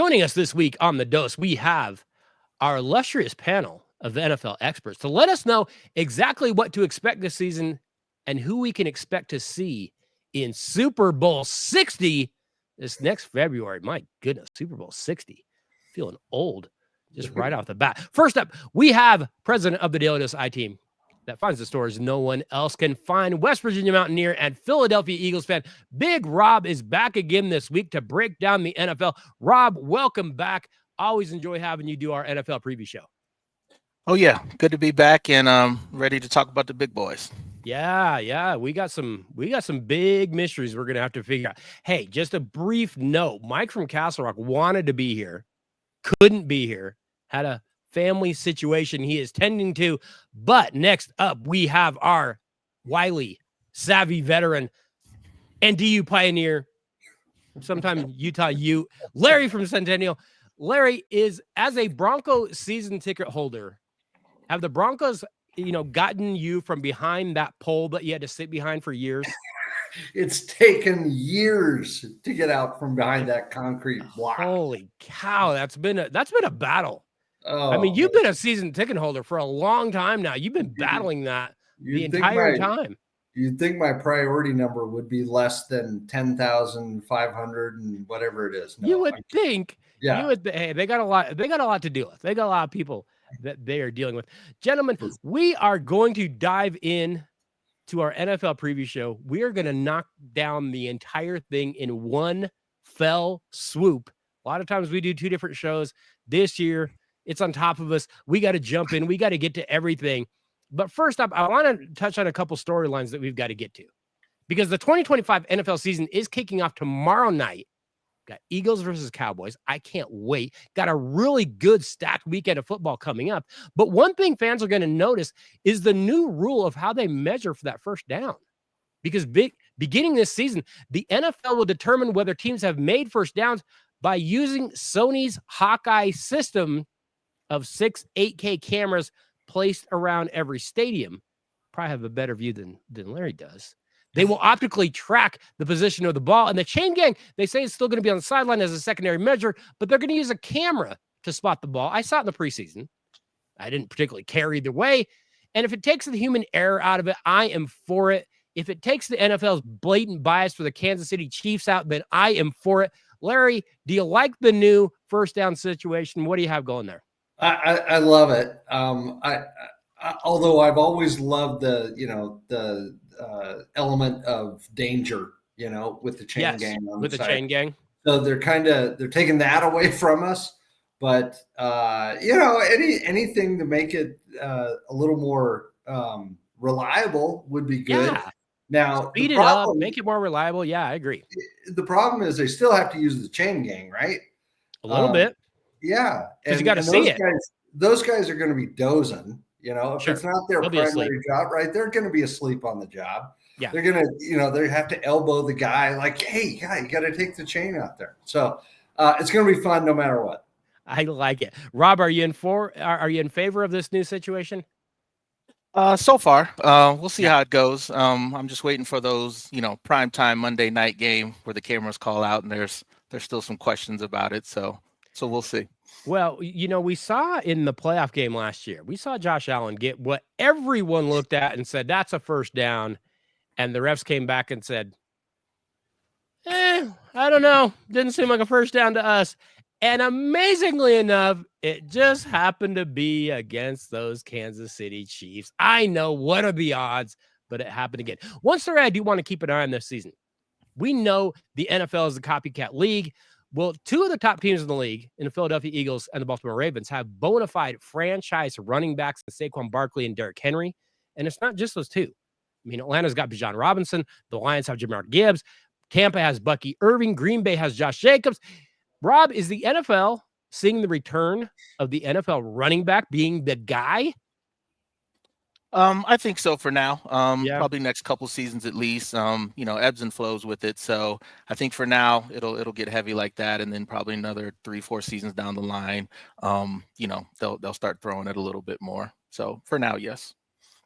Joining us this week on The Dose, we have our illustrious panel of NFL experts to let us know exactly what to expect this season and who we can expect to see in Super Bowl 60 this next February. My goodness, Super Bowl 60. Feeling old just right off the bat. First up, we have president of the Daly Dose I-Team that finds the stories no one else can find. West Virginia Mountaineer and Philadelphia Eagles fan, Big Rob is back again this week to break down the NFL. Rob, welcome back. Always enjoy having you do our NFL preview show. Oh yeah, good to be back and ready to talk about the big boys. Yeah, we got some big mysteries we're gonna have to figure out. Hey, just a brief note: Mike from Castle Rock wanted to be here, couldn't be here, had a family situation he is tending to. But next up, we have our wily, savvy veteran, NDU pioneer, sometime Utah Ute, Larry from Centennial. Larry is, as a Bronco season ticket holder, have the Broncos, gotten you from behind that pole that you had to sit behind for years? It's taken years to get out from behind that concrete block. Holy cow, that's been a battle. Oh, I mean, you've been a season ticket holder for a long time now. You've been battling that the entire time. You'd think my priority number would be less than 10,500 and whatever it is. No, you would think. Yeah. Hey, they got a lot to deal with. They got a lot of people that they are dealing with. Gentlemen, we are going to dive in to our NFL preview show. We are going to knock down the entire thing in one fell swoop. A lot of times we do two different shows. This year, it's on top of us. We got to jump in. We got to get to everything. But first up, I want to touch on a couple storylines that we've got to get to, because the 2025 NFL season is kicking off tomorrow night. Got Eagles versus Cowboys. I can't wait. Got a really good stacked weekend of football coming up. But one thing fans are going to notice is the new rule of how they measure for that first down. Because beginning this season, the NFL will determine whether teams have made first downs by using Sony's Hawkeye system of 6 8K cameras placed around every stadium. Probably have a better view than Larry does. They will optically track the position of the ball. And the chain gang, they say it's still going to be on the sideline as a secondary measure, but they're going to use a camera to spot the ball. I saw it in the preseason. I didn't particularly care either way. And if it takes the human error out of it, I am for it. If it takes the NFL's blatant bias for the Kansas City Chiefs out, then I am for it. Larry, do you like the new first down situation? What do you have going there? I love it. Although I've always loved the element of danger, with the chain gang on with the chain gang. So they're taking that away from us. But anything to make it a little more reliable would be good. Yeah. Now, speed it up, make it more reliable. Yeah, I agree. The problem is they still have to use the chain gang, right? A little bit. Yeah. Because you got to see it. Those guys are going to be dozing. If sure. It's not their primary job, right? They're going to be asleep on the job. Yeah. They're going to, they have to elbow the guy like, hey, guy, you got to take the chain out there. So it's going to be fun no matter what. I like it. Rob, are you in favor of this new situation? So far, we'll see how it goes. I'm just waiting for those, primetime Monday night game where the cameras call out and there's still some questions about it. So we'll see. Well, we saw in the playoff game last year, we saw Josh Allen get what everyone looked at and said, that's a first down. And the refs came back and said, I don't know. Didn't seem like a first down to us. And amazingly enough, it just happened to be against those Kansas City Chiefs. I know, what are the odds, but it happened again. One story I do want to keep an eye on this season. We know the NFL is a copycat league. Well, two of the top teams in the league, in the Philadelphia Eagles and the Baltimore Ravens, have bona fide franchise running backs in Saquon Barkley and Derrick Henry. And it's not just those two. I mean, Atlanta's got Bijan Robinson. The Lions have Jahmyr Gibbs. Tampa has Bucky Irving. Green Bay has Josh Jacobs. Rob, is the NFL seeing the return of the NFL running back being the guy? I think so for now. Yeah. Probably next couple seasons at least. Ebbs and flows with it. So I think for now it'll get heavy like that, and then probably another 3-4 seasons down the line, they'll start throwing it a little bit more. So for now, yes.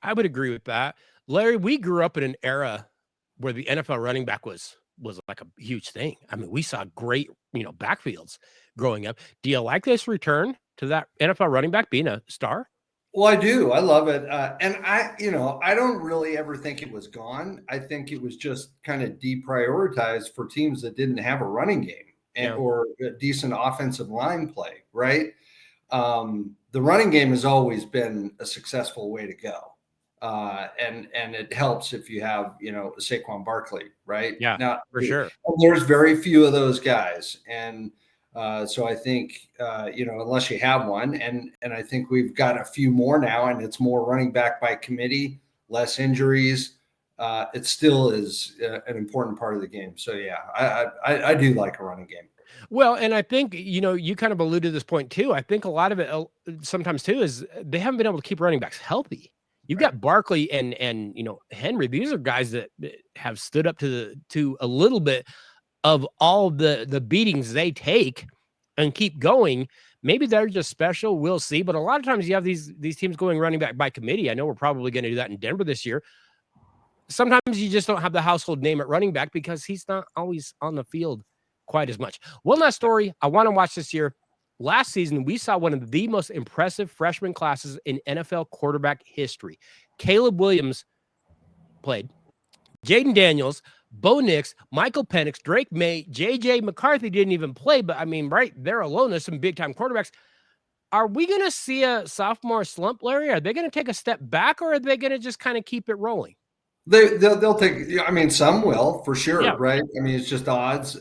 I would agree with that. Larry, we grew up in an era where the NFL running back was like a huge thing. I mean, we saw great backfields growing up. Do you like this return to that NFL running back being a star? Well, I do. I love it. And I don't really ever think it was gone. I think it was just kind of deprioritized for teams that didn't have a running game or a decent offensive line play, right? The running game has always been a successful way to go. And it helps if you have, Saquon Barkley, right? Yeah, now, for sure. There's very few of those guys. And so I think, unless you have one, and I think we've got a few more now, and it's more running back by committee, less injuries. It still is an important part of the game. So, yeah, I do like a running game. Well, and I think, you kind of alluded to this point too. I think a lot of it sometimes too is they haven't been able to keep running backs healthy. You've got Barkley and Henry. These are guys that have stood up to a little bit of all the beatings they take and keep going. Maybe they're just special. We'll see. But a lot of times you have these teams going running back by committee. I know we're probably going to do that in Denver this year. Sometimes you just don't have the household name at running back because he's not always on the field quite as much. One last story I want to watch this year. Last season, we saw one of the most impressive freshman classes in NFL quarterback history. Caleb Williams played. Jaden Daniels, Bo Nix, Michael Penix, Drake May, J.J. McCarthy didn't even play, but I mean, right there alone, there's some big-time quarterbacks. Are we going to see a sophomore slump, Larry? Are they going to take a step back, or are they going to just kind of keep it rolling? They'll take. I mean, some will for sure, right? I mean, it's just odds.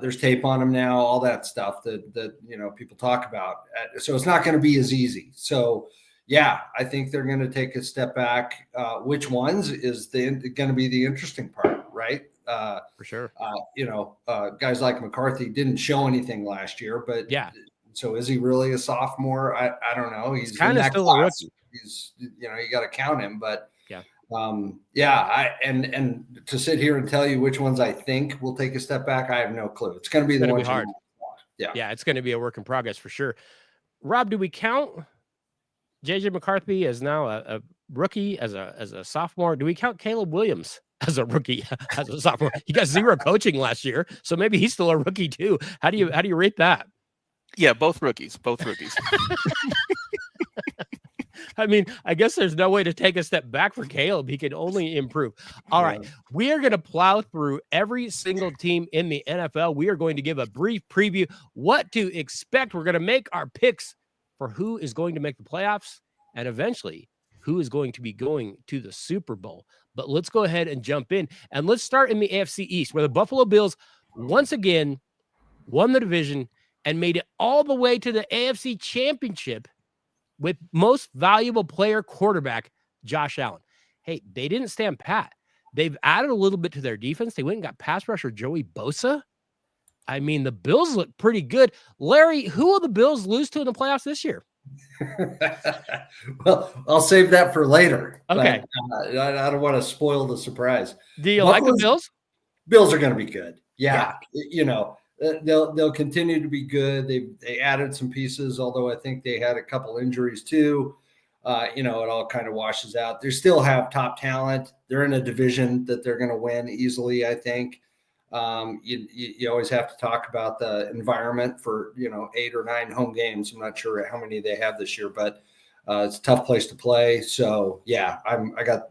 There's tape on them now, all that stuff that people talk about. So it's not going to be as easy. So yeah, I think they're going to take a step back. Which ones is going to be the interesting part, right? For sure. Guys like McCarthy didn't show anything last year, but yeah. So is he really a sophomore? I don't know. He's kind of still a rookie. He's you got to count him, but yeah. And to sit here and tell you which ones I think will take a step back, I have no clue. It's going to be the ones hard. Yeah, it's going to be a work in progress for sure. Rob, do we count J.J. McCarthy as now a rookie, as a sophomore? Do we count Caleb Williams as a rookie, as a sophomore? He got 0 coaching last year, so maybe he's still a rookie too. How do you rate that? Yeah, both rookies. I mean, I guess there's no way to take a step back for Caleb. He can only improve. All right. We are going to plow through every single team in the NFL. We are going to give a brief preview what to expect. We're going to make our picks for who is going to make the playoffs and eventually who is going to be going to the Super Bowl. But let's go ahead and jump in. And let's start in the AFC East, where the Buffalo Bills once again won the division and made it all the way to the AFC Championship with most valuable player quarterback, Josh Allen. Hey, they didn't stand pat. They've added a little bit to their defense. They went and got pass rusher Joey Bosa. I mean, the Bills look pretty good. Larry, who will the Bills lose to in the playoffs this year? Well, I'll save that for later. Okay. But, I don't want to spoil the surprise. Do you like the Bills? Bills are going to be good. Yeah. They'll continue to be good. They added some pieces, although I think they had a couple injuries too. It all kind of washes out. They still have top talent. They're in a division that they're going to win easily, I think. You always have to talk about the environment for 8 or 9 home games. I'm not sure how many they have this year, but it's a tough place to play. So yeah, I got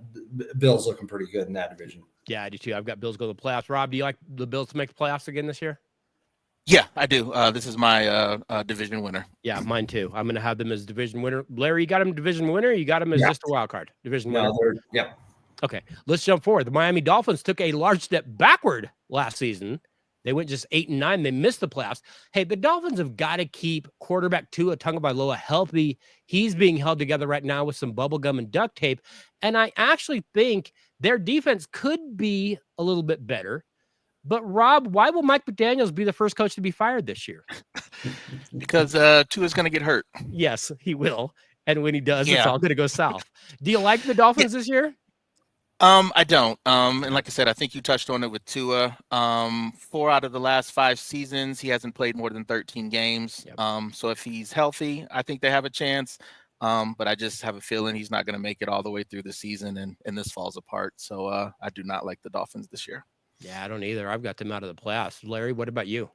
Bills looking pretty good in that division. Yeah, I do too. I've got Bills go to the playoffs. Rob, do you like the Bills to make the playoffs again this year? Yeah, I do. This is my division winner. Yeah, mine too. I'm going to have them as division winner. Larry, you got them division winner? You got them as just a wild card division winner? Yeah. Okay, let's jump forward. The Miami Dolphins took a large step backward last season. They went just 8-9. They missed the playoffs. Hey, the Dolphins have got to keep quarterback Tua Tagovailoa healthy. He's being held together right now with some bubble gum and duct tape. And I actually think their defense could be a little bit better. But Rob, why will Mike McDaniels be the first coach to be fired this year? Because Tua's going to get hurt. Yes, he will. And when he does, it's all going to go south. Do you like the Dolphins this year? I don't. And like I said, I think you touched on it with Tua. 4 out of the last 5 seasons, he hasn't played more than 13 games. Yep. So if he's healthy, I think they have a chance. But I just have a feeling he's not going to make it all the way through the season and this falls apart. So I do not like the Dolphins this year. Yeah, I don't either. I've got them out of the playoffs. Larry, what about you?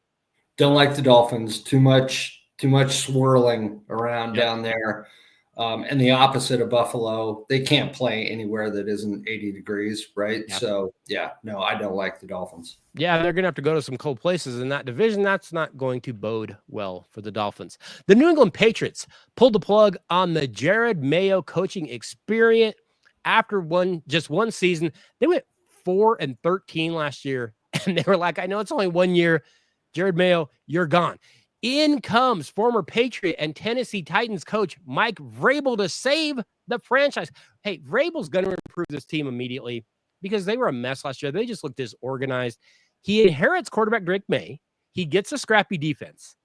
Don't like the Dolphins. Too much swirling around down there. And the opposite of Buffalo, they can't play anywhere that isn't 80 degrees, right? Yep. So, yeah, no, I don't like the Dolphins. Yeah, they're going to have to go to some cold places in that division. That's not going to bode well for the Dolphins. The New England Patriots pulled the plug on the Jared Mayo coaching experience after just one season. They went 4-13 last year, and they were like, I know it's only 1 year. Jared Mayo, you're gone. In comes former Patriot and Tennessee Titans coach Mike Vrabel to save the franchise. Hey, Vrabel's going to improve this team immediately because they were a mess last year. They just looked disorganized. He inherits quarterback Drake May. He gets a scrappy defense.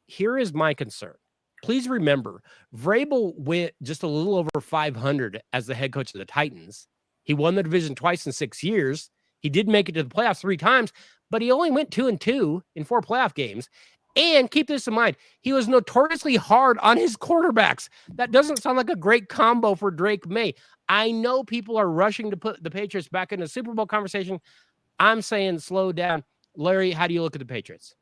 Here is my concern. Please remember, Vrabel went just a little over 500 as the head coach of the Titans. He won the division twice in 6 years. He did make it to the playoffs 3 times, but he only went 2-2 in 4 playoff games. And keep this in mind, he was notoriously hard on his quarterbacks. That doesn't sound like a great combo for Drake May. I know people are rushing to put the Patriots back in the Super Bowl conversation. I'm saying slow down. Larry, how do you look at the Patriots?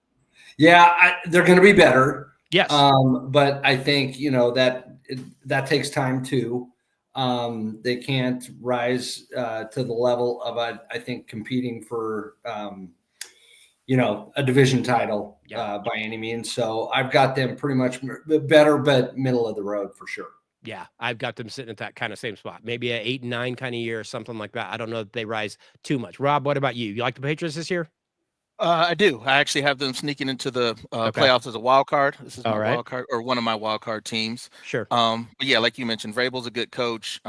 Yeah, they're going to be better. Yes. But I think, that takes time too. They can't rise to the level of, I think, competing for, a division title by any means. So I've got them pretty much better, but middle of the road for sure. Yeah, I've got them sitting at that kind of same spot. Maybe an 8-9 kind of year or something like that. I don't know if they rise too much. Rob, what about you? You like the Patriots this year? I do. I actually have them sneaking into the playoffs as a wild card. This is my wild card, or one of my wild card teams. Sure. But yeah, like you mentioned, Vrabel's a good coach.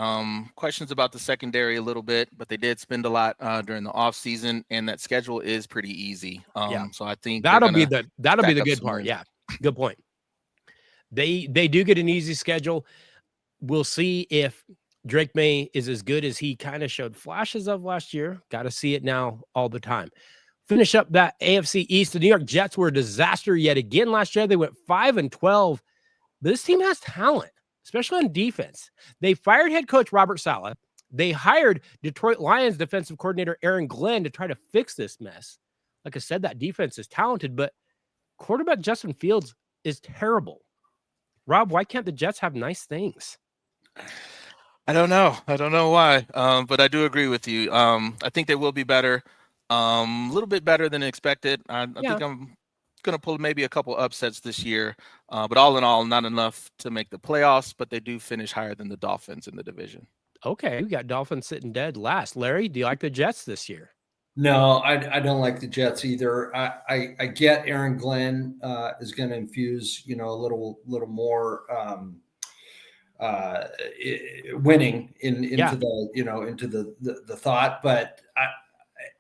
Questions about the secondary a little bit, but they did spend a lot during the offseason, and that schedule is pretty easy. So I think that'll be the good part. Wins. Yeah, good point. They do get an easy schedule. We'll see if Drake May is as good as he kind of showed flashes of last year. Got to see it now all the time. Finish up that AFC East. The New York Jets were a disaster yet again last year. They went 5-12. This team has talent, especially on defense. They fired head coach Robert Saleh. They hired Detroit Lions defensive coordinator Aaron Glenn to try to fix this mess. Like I said, that defense is talented, but quarterback Justin Fields is terrible. Rob, why can't the Jets have nice things? I don't know. I don't know why, but I do agree with you. I think they will be better. A little bit better than expected. I think I'm going to pull maybe a couple upsets this year, but all in all, not enough to make the playoffs, but they do finish higher than the Dolphins in the division. Okay, we got Dolphins sitting dead last. Larry, do you like the Jets this year? No, I don't like the Jets either. I get Aaron Glenn is going to infuse, a little more winning into the thought, but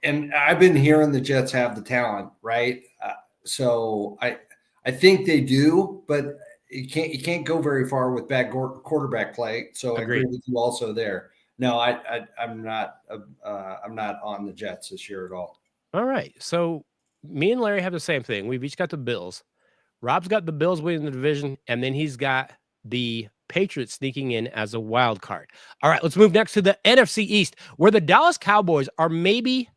I've been hearing the Jets have the talent, right? So I think they do, but you can't go very far with bad quarterback play. So Agreed. I agree with you also there. No, I'm not on the Jets this year at all. All right. So me and Larry have the same thing. We've each got the Bills. Rob's got the Bills winning the division, and then he's got the Patriots sneaking in as a wild card. All right, let's move next to the NFC East, where the Dallas Cowboys are maybe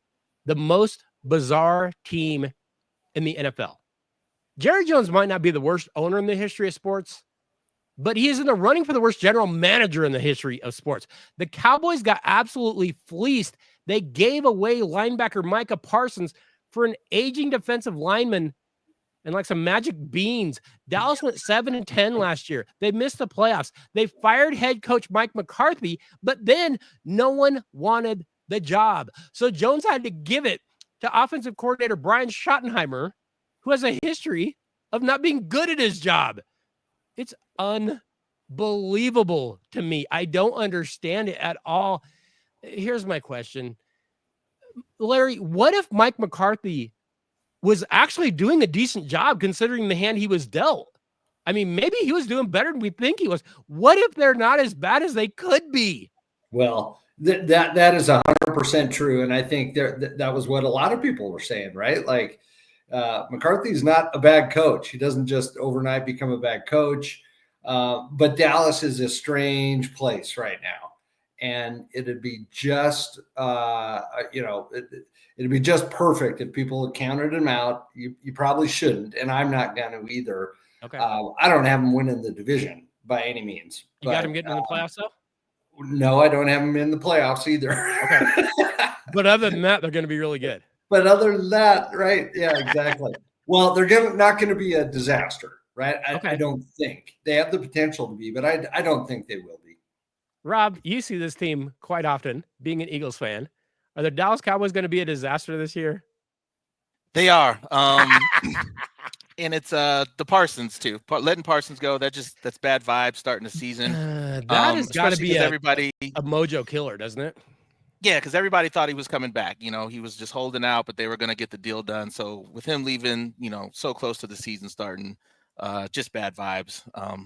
the most bizarre team in the NFL. Jerry Jones might not be the worst owner in the history of sports, but he is in the running for the worst general manager in the history of sports. The Cowboys got absolutely fleeced. They gave away linebacker Micah Parsons for an aging defensive lineman and like some magic beans. Dallas went 7-10 last year. They missed the playoffs. They fired head coach Mike McCarthy, but then no one wanted the job. So Jones had to give it to offensive coordinator Brian Schottenheimer, who has a history of not being good at his job. It's unbelievable to me. I don't understand it at all. Here's my question. Larry, what if Mike McCarthy was actually doing a decent job considering the hand he was dealt? I mean, maybe he was doing better than we think he was. What if they're not as bad as they could be? Well, that is 100% true. And I think that was what a lot of people were saying, right? Like McCarthy's not a bad coach. He doesn't just overnight become a bad coach. But Dallas is a strange place right now. And it'd be just, it'd be just perfect if people counted them out. You probably shouldn't, and I'm not going to either. Okay. I don't have them winning the division by any means. You got them getting in the playoffs, though? No, I don't have them in the playoffs either. Okay. But other than that, they're going to be really good. But other than that, right? Yeah, exactly. Well, they're not going to be a disaster, right? I don't think. They have the potential to be, but I don't think they will be. Rob, you see this team quite often, being an Eagles fan. Are the Dallas Cowboys going to be a disaster this year? They are. And it's the Parsons too. Letting Parsons go, that's bad vibes starting the season. That has got to be a mojo killer, doesn't it? Yeah, because everybody thought he was coming back. You know, he was just holding out, but they were going to get the deal done. So with him leaving, you know, so close to the season starting, just bad vibes.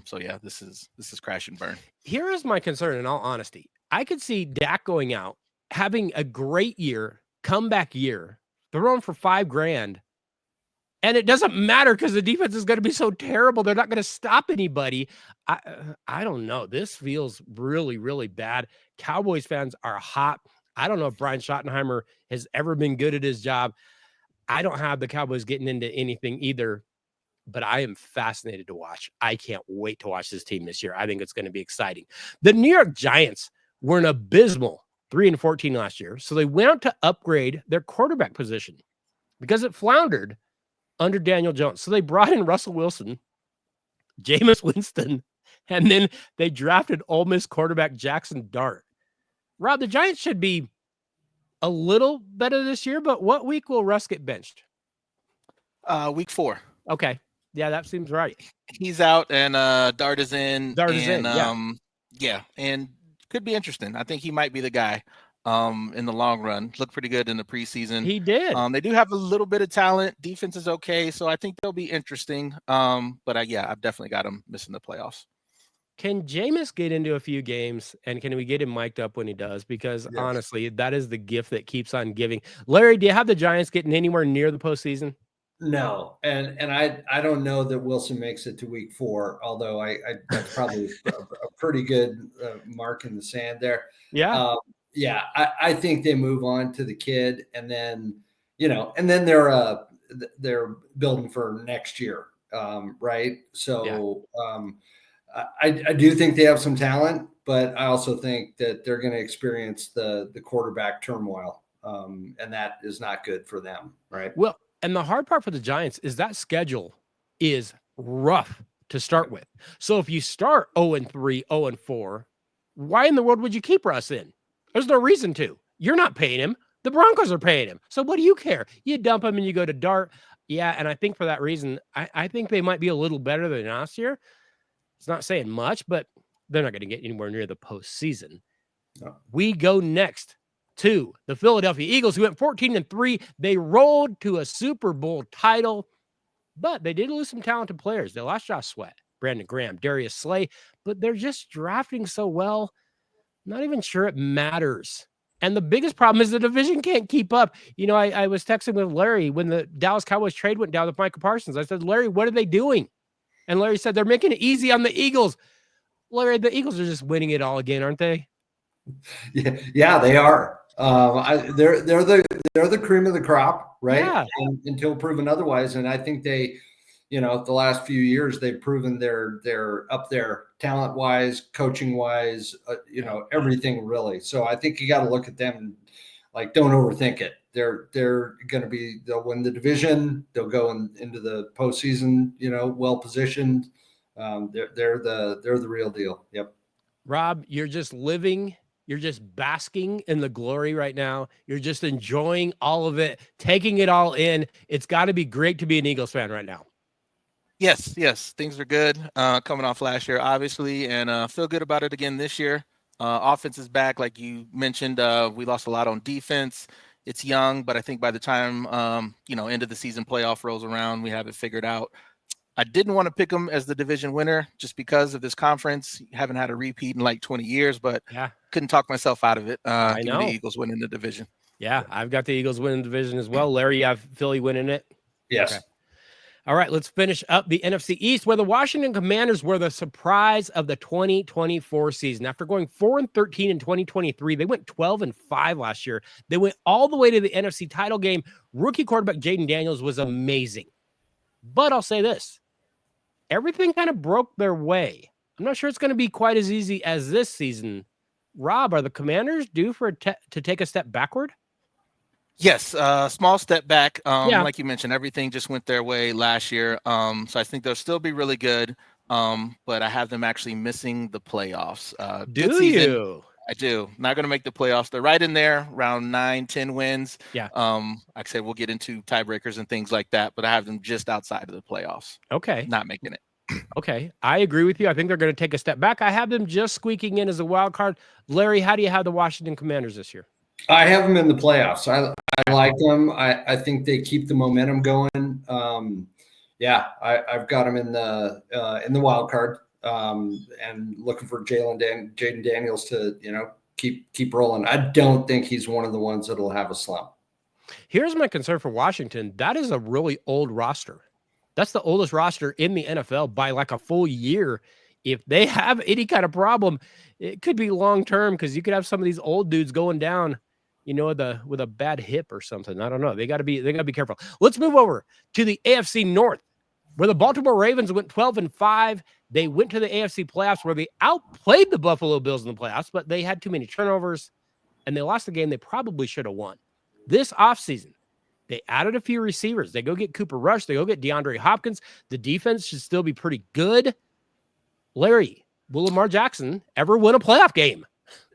So yeah, this is crash and burn. Here is my concern, in all honesty. I could see Dak going out, having a great year, comeback year, throwing for $5,000. And it doesn't matter because the defense is going to be so terrible. They're not going to stop anybody. I don't know. This feels really, really bad. Cowboys fans are hot. I don't know if Brian Schottenheimer has ever been good at his job. I don't have the Cowboys getting into anything either, but I am fascinated to watch. I can't wait to watch this team this year. I think it's going to be exciting. The New York Giants were an abysmal 3-14 last year, so they went out to upgrade their quarterback position because it floundered under Daniel Jones. So they brought in Russell Wilson, Jameis Winston, and then they drafted Ole Miss quarterback Jackson Dart. Rob, the Giants should be a little better this year, but what week will Russ get benched? Week 4. Okay. Yeah, that seems right. He's out and Dart is in. Yeah, and could be interesting. I think he might be the guy in the long run. Looked pretty good in the preseason. He did. They do have a little bit of talent. Defense is okay, so I think they'll be interesting. But I've definitely got him missing the playoffs. Can Jameis get into a few games, and can we get him mic'd up when he does? Because honestly, that is the gift that keeps on giving. Larry, do you have the Giants getting anywhere near the postseason? No, and I don't know that Wilson makes it to week 4, although I that's probably a pretty good mark in the sand there. Yeah. I think they move on to the kid, and then they're building for next year, right? So I do think they have some talent, but I also think that they're going to experience the quarterback turmoil, and that is not good for them, right? Well, and the hard part for the Giants is that schedule is rough to start with. So if you start 0-3, 0-4, why in the world would you keep Russ in? There's no reason to. You're not paying him. The Broncos are paying him. So what do you care? You dump him and you go to Dart. Yeah, and I think for that reason, I think they might be a little better than last year. It's not saying much, but they're not going to get anywhere near the postseason. No. We go next to the Philadelphia Eagles, who went 14-3. They rolled to a Super Bowl title, but they did lose some talented players. They lost Josh Sweat, Brandon Graham, Darius Slay, but they're just drafting so well. Not even sure it matters. And the biggest problem is the division can't keep up. You know, I was texting with Larry when the Dallas Cowboys trade went down with Michael Parsons. I said, Larry, what are they doing? And Larry said, they're making it easy on the Eagles. Larry, the Eagles are just winning it all again, aren't they? Yeah, they are. They're the cream of the crop, right? Yeah. Until proven otherwise. And I think they, the last few years, they've proven they're up there talent wise, coaching wise, everything really. So I think you got to look at them and don't overthink it. They'll win the division. They'll go into the postseason, well positioned. They're the real deal. Yep. Rob, you're just basking in the glory right now. You're just enjoying all of it, taking it all in. It's got to be great to be an Eagles fan right now. Yes. Things are good. Coming off last year, obviously, and feel good about it again this year. Offense is back, like you mentioned. We lost a lot on defense. It's young, but I think by the time end of the season playoff rolls around, we have it figured out. I didn't want to pick them as the division winner just because of this conference. Haven't had a repeat in 20 years, but couldn't talk myself out of it. I know. The Eagles winning the division. Yeah, I've got the Eagles winning the division as well. Larry, you have Philly winning it? Yes. Okay. All right, let's finish up the NFC East, where the Washington Commanders were the surprise of the 2024 season. After going 4-13 in 2023, they went 12-5 last year. They went all the way to the NFC title game. Rookie quarterback Jaden Daniels was amazing. But I'll say this, everything kind of broke their way. I'm not sure it's going to be quite as easy as this season. Rob, are the Commanders due for to take a step backward? Yes, small step back. Yeah. Like you mentioned, everything just went their way last year. So I think they'll still be really good. But I have them actually missing the playoffs. Good season. You? I do. Not going to make the playoffs. They're right in there, around 9-10 wins. Yeah. Like I said, we'll get into tiebreakers and things like that, but I have them just outside of the playoffs. Okay. Not making it. Okay. I agree with you. I think they're going to take a step back. I have them just squeaking in as a wild card. Larry, how do you have the Washington Commanders this year? I have them in the playoffs. I like them. I think they keep the momentum going. I've got them in the wild card, and looking for Jaden Daniels to keep rolling. I don't think he's one of the ones that'll have a slump. Here's my concern for Washington. That is a really old roster. That's the oldest roster in the NFL by like a full year. If they have any kind of problem, it could be long term, because you could have some of these old dudes going down, with a bad hip or something. I don't know. They got to be careful. Let's move over to the AFC North, where the Baltimore Ravens went 12-5. They went to the AFC playoffs, where they outplayed the Buffalo Bills in the playoffs, but they had too many turnovers and they lost the game they probably should have won. This offseason, they added a few receivers. They go get Cooper Rush. They go get DeAndre Hopkins. The defense should still be pretty good. Larry, will Lamar Jackson ever win a playoff game?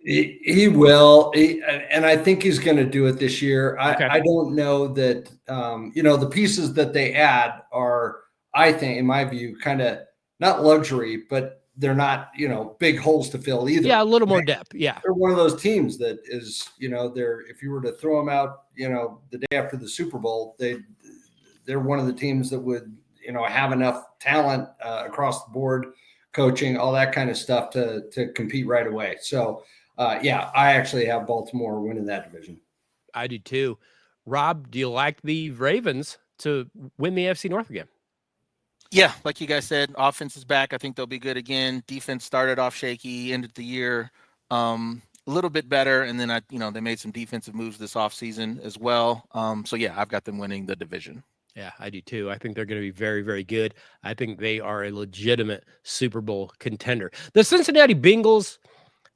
He will, and I think he's going to do it this year. I don't know that, the pieces that they add are, I think, in my view, kind of not luxury, but they're not, big holes to fill either. Yeah, a little more depth. Yeah. They're one of those teams that is, if you were to throw them out, the day after the Super Bowl, they're one of the teams that would, have enough talent across the board, coaching, all that kind of stuff to compete right away. So, I actually have Baltimore winning that division. I do too. Rob, do you like the Ravens to win the AFC North again? Yeah, like you guys said, offense is back. I think they'll be good again. Defense started off shaky, ended the year a little bit better, and then they made some defensive moves this offseason as well. I've got them winning the division. Yeah, I do too. I think they're going to be very, very good. I think they are a legitimate Super Bowl contender. The Cincinnati Bengals,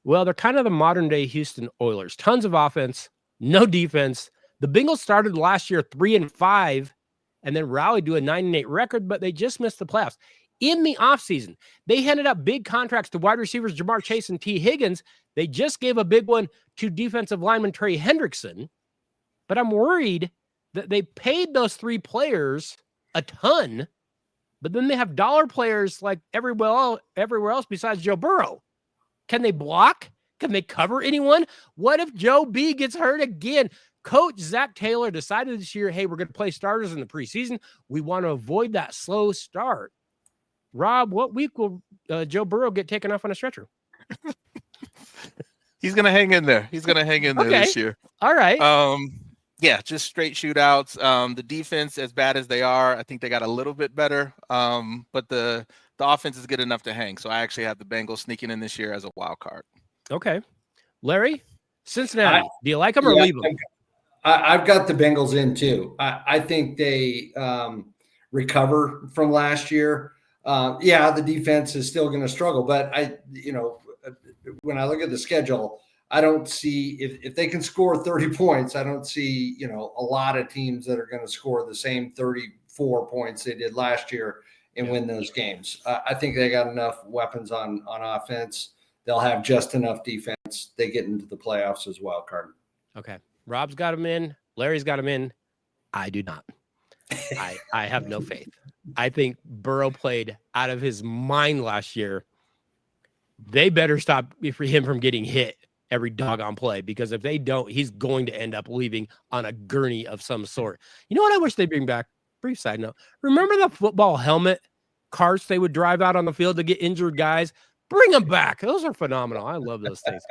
well, they're kind of the modern day Houston Oilers. Tons of offense, no defense. The Bengals started last year 3-5 and then rallied to a 9-8 record, but they just missed the playoffs. In the offseason, they handed out big contracts to wide receivers Jamar Chase and T. Higgins. They just gave a big one to defensive lineman Trey Hendrickson. But I'm worried that they paid those three players a ton, but then they have dollar players like everywhere else besides Joe Burrow. Can they block? Can they cover anyone? What if Joe B gets hurt again? Coach Zach Taylor decided this year, hey, we're going to play starters in the preseason. We want to avoid that slow start. Rob, what week will Joe Burrow get taken off on a stretcher? He's going to hang in there. This year. All right. Just straight shootouts. The defense, as bad as they are, I think they got a little bit better. But the offense is good enough to hang. So I actually have the Bengals sneaking in this year as a wild card. Okay. Larry, Cincinnati, do you like them or leave them? I've got the Bengals in too. I think they recover from last year. The defense is still going to struggle, but when I look at the schedule, I don't see if they can score 30 points. I don't see, a lot of teams that are going to score the same 34 points they did last year and win those games. I think they got enough weapons on offense. They'll have just enough defense. They get into the playoffs as wild card. Okay. Rob's got him in. Larry's got him in. I do not. I have no faith. I think Burrow played out of his mind last year. They better stop him from getting hit every doggone play, because if they don't, he's going to end up leaving on a gurney of some sort. You know what I wish they bring back? Brief side note. Remember the football helmet carts they would drive out on the field to get injured guys? Bring them back. Those are phenomenal. I love those things.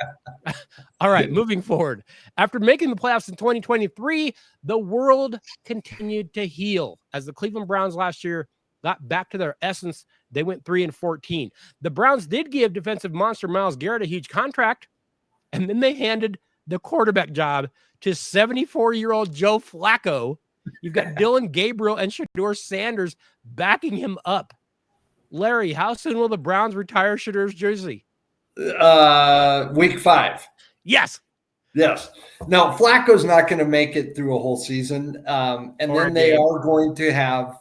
All right, moving forward. After making the playoffs in 2023, the world continued to heal as the Cleveland Browns last year got back to their essence. They went 3-14. The Browns did give defensive monster Myles Garrett a huge contract, and then they handed the quarterback job to 74-year-old Joe Flacco. You've got Dylan Gabriel and Shedeur Sanders backing him up. Larry, how soon will the Browns retire Shedeur's jersey? Week 5. Yes. Yes. No, Flacco's not going to make it through a whole season. And then they are going to have,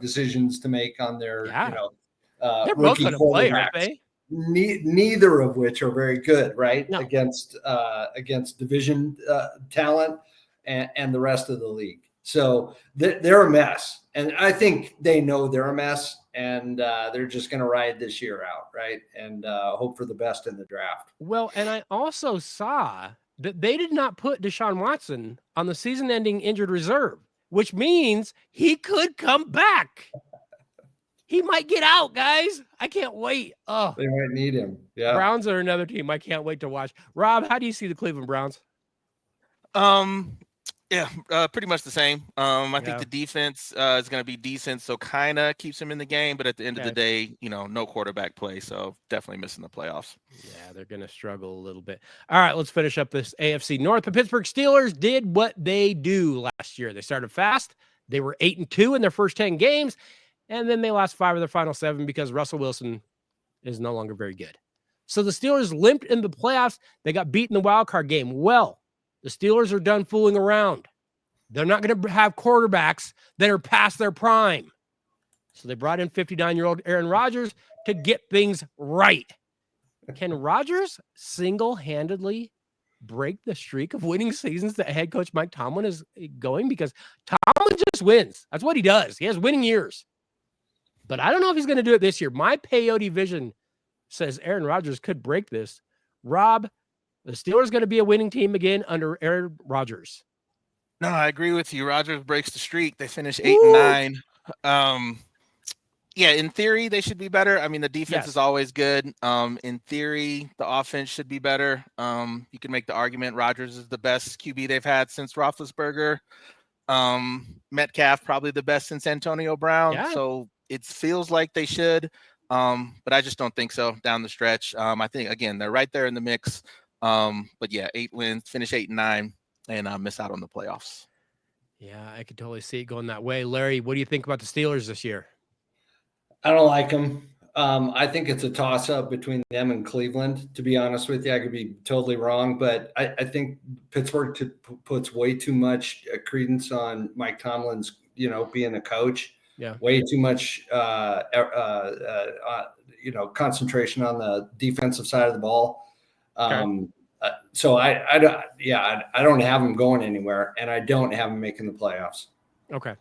decisions to make on their, they're both going to play, aren't they? Neither of which are very good, right? No. Against division talent and the rest of the league. So they're a mess. And I think they know they're a mess, and they're just going to ride this year out, right? And hope for the best in the draft. Well, and I also saw that they did not put Deshaun Watson on the season-ending injured reserve, which means he could come back. He might get out, guys. I can't wait. Oh, they might need him. Yeah. Browns are another team I can't wait to watch. Rob, how do you see the Cleveland Browns? Yeah, pretty much the same. I think the defense is going to be decent, so kind of keeps him in the game. But at the end of the day, no quarterback play, so definitely missing the playoffs. Yeah, they're going to struggle a little bit. All right, let's finish up this AFC North. The Pittsburgh Steelers did what they do last year. They started fast. They were 8-2 in their first 10 games, and then they lost 5 of their final 7 because Russell Wilson is no longer very good. So the Steelers limped in the playoffs. They got beat in the wild card game. Well, the Steelers are done fooling around. They're not going to have quarterbacks that are past their prime. So they brought in 59-year-old Aaron Rodgers to get things right. Can Rodgers single-handedly break the streak of winning seasons that head coach Mike Tomlin is going? Because Tomlin just wins. That's what he does. He has winning years. But I don't know if he's going to do it this year. My peyote vision says Aaron Rodgers could break this. Rob, the Steelers going to be a winning team again under Aaron Rodgers. No, I agree with you. Rodgers breaks the streak. They finish 8-9. Yeah, in theory, they should be better. I mean, the defense is always good. In theory, the offense should be better. You can make the argument Rodgers is the best QB they've had since Roethlisberger. Metcalf probably the best since Antonio Brown. Yeah. So it feels like they should, but I just don't think so down the stretch. I think, again, they're right there in the mix. But yeah, 8 wins, finish 8-9, and miss out on the playoffs. Yeah, I could totally see it going that way. Larry, what do you think about the Steelers this year? I don't like them. I think it's a toss-up between them and Cleveland, to be honest with you. I could be totally wrong, but I think Pittsburgh puts way too much credence on Mike Tomlin's, being a coach. Yeah. Way too much, concentration on the defensive side of the ball. Okay. So I don't have them going anywhere, and I don't have them making the playoffs. Okay.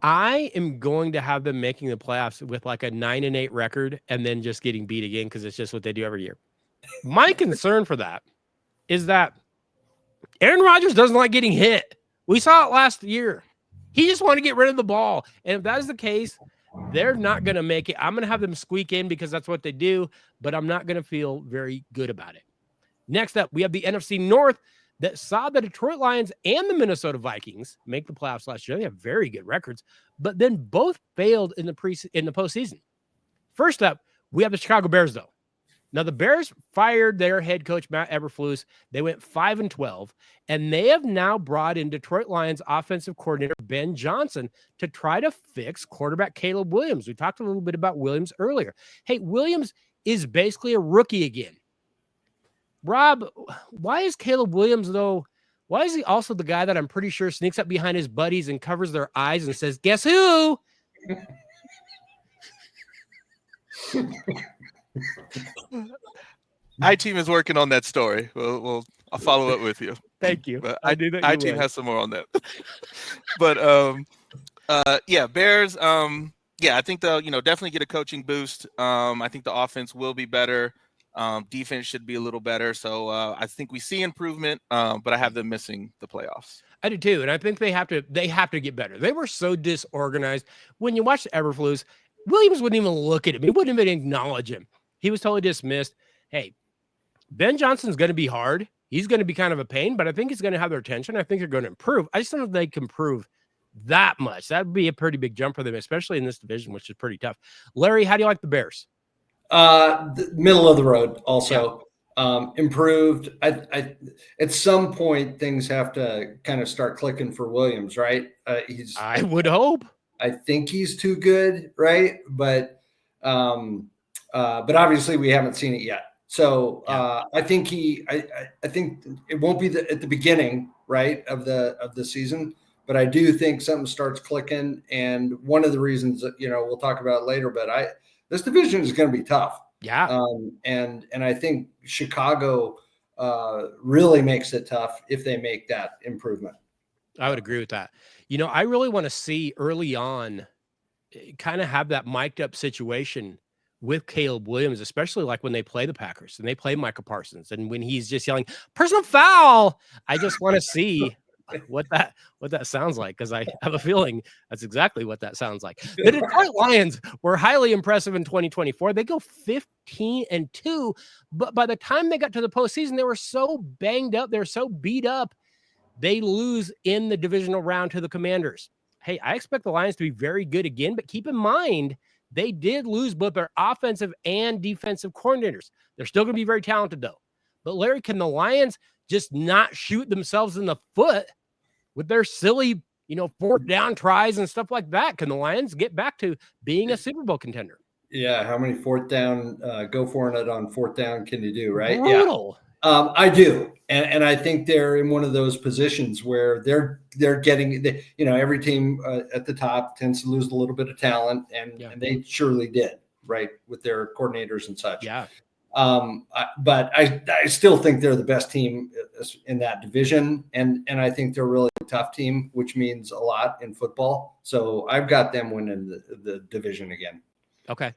I am going to have them making the playoffs with like a 9-8 record and then just getting beat again because it's just what they do every year. My concern for that is that Aaron Rodgers doesn't like getting hit. We saw it last year. He just wanted to get rid of the ball. And if that is the case, they're not going to make it. I'm going to have them squeak in because that's what they do, but I'm not going to feel very good about it. Next up, we have the NFC North that saw the Detroit Lions and the Minnesota Vikings make the playoffs last year. They have very good records, but then both failed in the postseason. First up, we have the Chicago Bears, though. Now, the Bears fired their head coach, Matt Eberflus. They went 5-12, and they have now brought in Detroit Lions offensive coordinator Ben Johnson to try to fix quarterback Caleb Williams. We talked a little bit about Williams earlier. Hey, Williams is basically a rookie again. Rob, why is Caleb Williams, though, why is he also the guy that I'm pretty sure sneaks up behind his buddies and covers their eyes and says, guess who? I-Team is working on that story. I'll follow up with you. Thank you. But I knew that I-Team has some more on that. But Bears. I think they'll definitely get a coaching boost. I think the offense will be better. Defense should be a little better. So I think we see improvement, but I have them missing the playoffs. I do too. And I think they have to get better. They were so disorganized. When you watch the Eberflus, Williams wouldn't even look at him. He wouldn't even acknowledge him. He was totally dismissed. Hey, Ben Johnson's going to be hard. He's going to be kind of a pain, but I think he's going to have their attention. I think they're going to improve. I just don't know if they can improve that much. That would be a pretty big jump for them, especially in this division, which is pretty tough. Larry, how do you like the Bears? The middle of the road also. Improved. I at some point things have to kind of start clicking for Williams, right? I would hope. I think he's too good, right? But obviously we haven't seen it yet. So I think I think it won't be at the beginning, right, of the season. But I do think something starts clicking, and one of the reasons that, we'll talk about it later. But this division is going to be tough. Yeah. And I think Chicago really makes it tough if they make that improvement. I would agree with that. I really want to see early on kind of have that mic'd up situation with Caleb Williams, especially like when they play the Packers and they play Micah Parsons, and when he's just yelling personal foul. I just want to see what that sounds like, because I have a feeling that's exactly what that sounds like. The Detroit Lions were highly impressive in 2024. They go 15-2, but by the time they got to the postseason, they were so banged up, they're so beat up, they lose in the divisional round to the Commanders. Hey, I expect the Lions to be very good again, but keep in mind they did lose both their offensive and defensive coordinators. They're still going to be very talented, though. But Larry, can the Lions just not shoot themselves in the foot with their silly, fourth down tries and stuff like that? Can the Lions get back to being a Super Bowl contender? Yeah. How many fourth down, go for it on fourth down can you do, right? Brutal. Yeah. I do. And I think they're in one of those positions where they're getting, every team at the top tends to lose a little bit of talent, and they surely did, right, with their coordinators and such. Yeah. But I still think they're the best team in that division, and I think they're a really tough team, which means a lot in football. So I've got them winning the division again. Okay.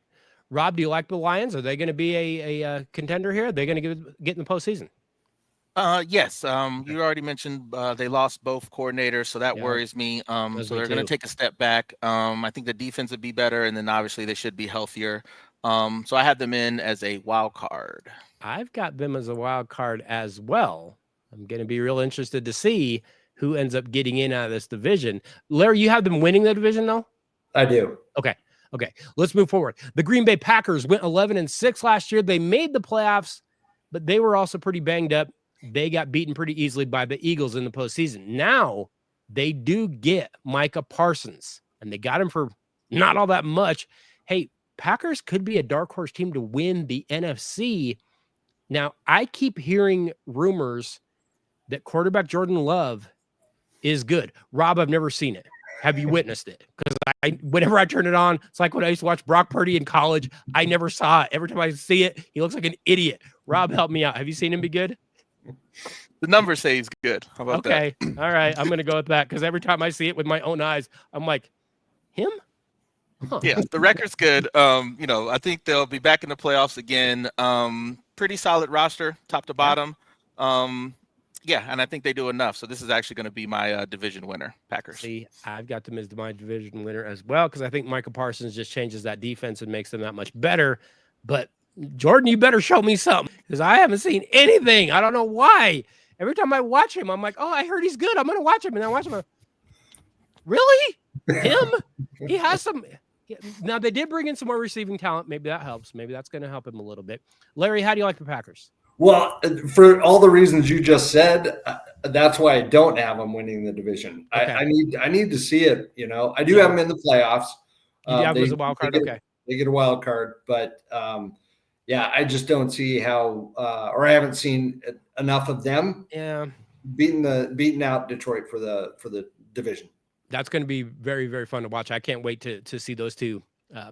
Rob, do you like the Lions? Are they going to be a contender here? Are they going to get in the postseason? Yes. You already mentioned they lost both coordinators, so that worries me. So they're going to take a step back. I think the defense would be better, and then obviously they should be healthier. So I had them in as a wild card. I've got them as a wild card as well. I'm going to be real interested to see who ends up getting in out of this division. Larry, you have them winning the division, though? I do. Okay. Let's move forward. The Green Bay Packers went 11-6 last year. They made the playoffs, but they were also pretty banged up. They got beaten pretty easily by the Eagles in the postseason. Now they do get Micah Parsons, and they got him for not all that much. Hey, Packers could be a dark horse team to win the NFC. Now, I keep hearing rumors that quarterback Jordan Love is good. Rob, I've never seen it. Have you witnessed it? Because whenever I turn it on, it's like when I used to watch Brock Purdy in college. I never saw it. Every time I see it, he looks like an idiot. Rob, help me out. Have you seen him be good? The numbers say he's good. How about that? Okay. All right. I'm going to go with that, because every time I see it with my own eyes, I'm like, him? Huh. Yeah, the record's good. I think they'll be back in the playoffs again. Pretty solid roster, top to bottom. And I think they do enough. So this is actually going to be my division winner, Packers. See, I've got them as my division winner as well, because I think Micah Parsons just changes that defense and makes them that much better. But Jordan, you better show me something, because I haven't seen anything. I don't know why. Every time I watch him, I'm like, oh, I heard he's good. I'm going to watch him. And I watch him. Really? Him? He has some. Now, they did bring in some more receiving talent. Maybe that helps. Maybe that's going to help him a little bit. Larry, how do you like the Packers? Well, for all the reasons you just said, that's why I don't have them winning the division. Okay. I need to see it. I do have them in the playoffs. You have them as a wild card. They get a wild card, but I just don't see how, or I haven't seen enough of them. Yeah, beating out Detroit for the division. That's going to be very, very fun to watch. I can't wait to see those two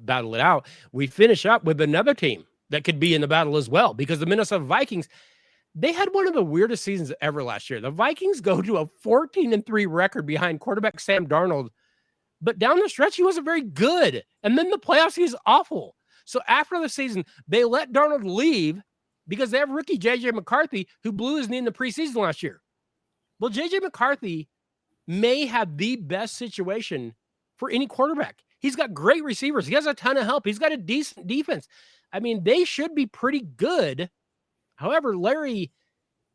battle it out. We finish up with another team that could be in the battle as well, because the Minnesota Vikings, they had one of the weirdest seasons ever last year. The Vikings go to a 14-3 record behind quarterback Sam Darnold, but down the stretch, he wasn't very good. And then the playoffs, he's awful. So after the season, they let Darnold leave because they have rookie J.J. McCarthy, who blew his knee in the preseason last year. Well, J.J. McCarthy may have the best situation for any quarterback. He's got great receivers. He has a ton of help. He's got a decent defense. I mean, they should be pretty good. However, Larry,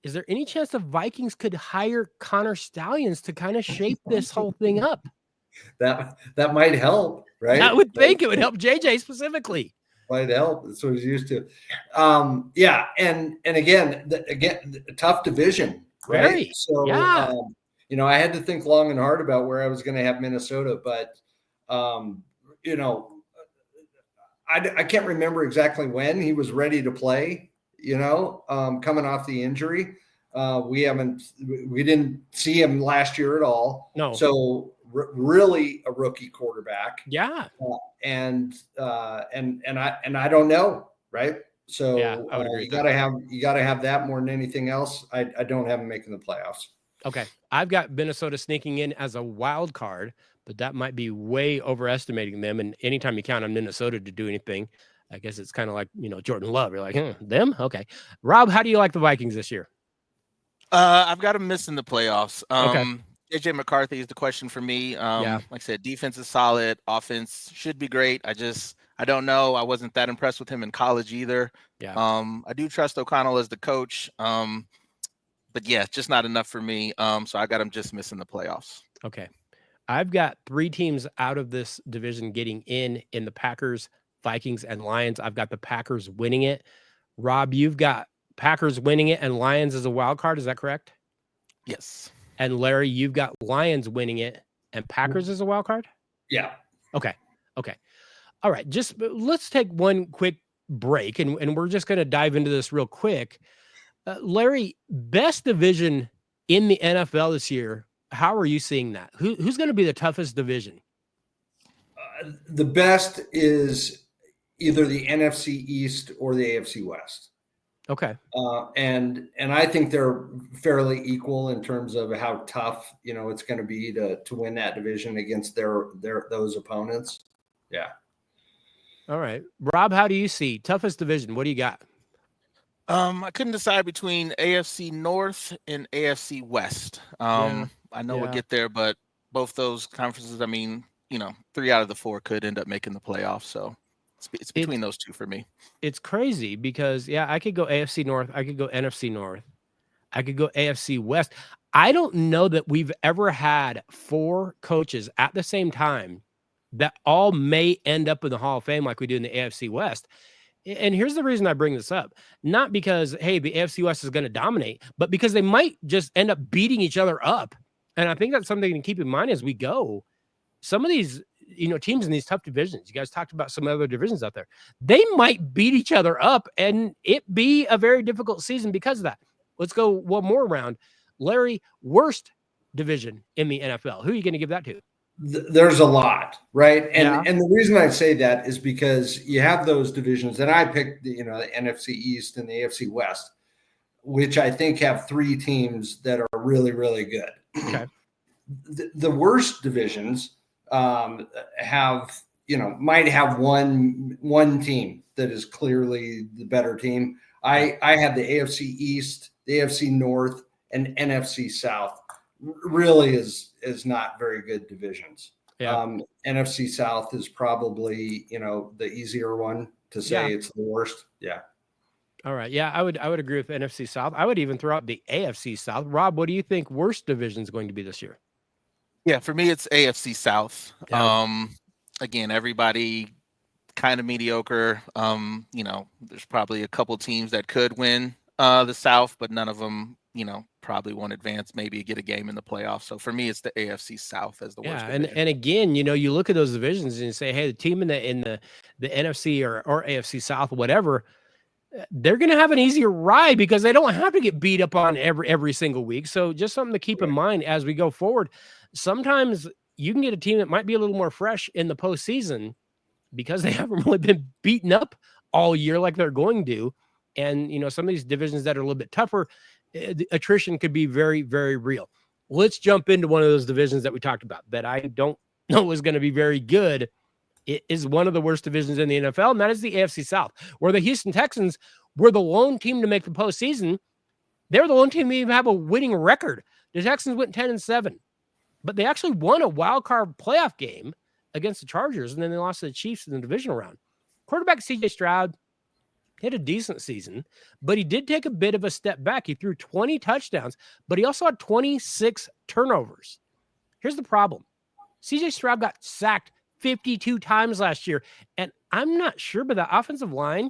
is there any chance the Vikings could hire Connor Stallions to kind of shape this whole thing up? That might help, right? I would think it would help JJ specifically. Might help. That's what he's used to. Yeah, and again, tough division, right? Very. So, yeah. I had to think long and hard about where I was going to have Minnesota, but I can't remember exactly when he was ready to play. Coming off the injury, we didn't see him last year at all. No. So really a rookie quarterback. Yeah. And I don't know, right? So yeah, I would agree. You gotta have that more than anything else. I don't have them making the playoffs. Okay, I've got Minnesota sneaking in as a wild card, but that might be way overestimating them. And anytime you count on Minnesota to do anything, I guess it's kind of like Jordan Love. You're like, them, okay. Rob, how do you like the Vikings this year? I've got them missing the playoffs. Okay. JJ McCarthy is the question for me. Yeah. Like I said, defense is solid. Offense should be great. I don't know. I wasn't that impressed with him in college either. Yeah. I do trust O'Connell as the coach. But yeah, just not enough for me. So I got him just missing the playoffs. Okay. I've got 3 teams out of this division getting in the Packers, Vikings, and Lions. I've got the Packers winning it. Rob, you've got Packers winning it and Lions as a wild card. Is that correct? Yes. And Larry, you've got Lions winning it and Packers as a wild card? Yeah. Okay. All right. Let's take one quick break and we're just going to dive into this real quick. Larry, best division in the NFL this year. How are you seeing that? Who's going to be the toughest division? The best is either the NFC East or the AFC West. Okay. And I think they're fairly equal in terms of how tough, it's going to be to win that division against those opponents. Yeah. All right. Rob, how do you see toughest division? What do you got? I couldn't decide between AFC North and AFC West. I know we'll get there, but both those conferences, 3 out of the 4 could end up making the playoffs. So it's between those 2 for me. It's crazy because, I could go AFC North. I could go NFC North. I could go AFC West. I don't know that we've ever had 4 coaches at the same time that all may end up in the Hall of Fame like we do in the AFC West. And here's the reason I bring this up. Not because, hey, the AFC West is going to dominate, but because they might just end up beating each other up. And I think that's something to keep in mind as we go. Some of these, teams in these tough divisions, you guys talked about some other divisions out there, they might beat each other up and it be a very difficult season because of that. Let's go one more round. Larry, worst division in the NFL. Who are you going to give that to? There's a lot, right? And the reason I say that is because you have those divisions, and I picked the NFC East and the AFC West, which I think have 3 teams that are really, really good. Okay. The worst divisions might have one team that is clearly the better team. I have the AFC East, the AFC North, and NFC South. Really is not very good divisions. NFC South is probably the easier one to say it's the worst. Yeah. All right. Yeah, I would agree with NFC South. I would even throw out the AFC South. Rob, what do you think worst division is going to be this year? Yeah, for me it's AFC South. Again, everybody kind of mediocre. There's probably a couple teams that could win the South, but none of them probably won't advance, maybe get a game in the playoffs. So for me, it's the AFC South as the worst division. And again, you look at those divisions and you say, hey, the team in the NFC or AFC South, whatever, they're going to have an easier ride because they don't have to get beat up on every single week. So just something to keep in mind as we go forward. Sometimes you can get a team that might be a little more fresh in the postseason because they haven't really been beaten up all year like they're going to. And, some of these divisions that are a little bit tougher, the attrition could be very, very real. Let's jump into one of those divisions that we talked about that I don't know is going to be very good. It is one of the worst divisions in the NFL, and that is the AFC South, where the Houston Texans were the lone team to make the postseason. They're the lone team to even have a winning record. The Texans went 10-7, but they actually won a wild card playoff game against the Chargers, and then they lost to the Chiefs in the divisional round. Quarterback CJ Stroud had a decent season, but he did take a bit of a step back. He threw 20 touchdowns, but he also had 26 turnovers. Here's the problem. CJ Stroud got sacked 52 times last year, and I'm not sure, but the offensive line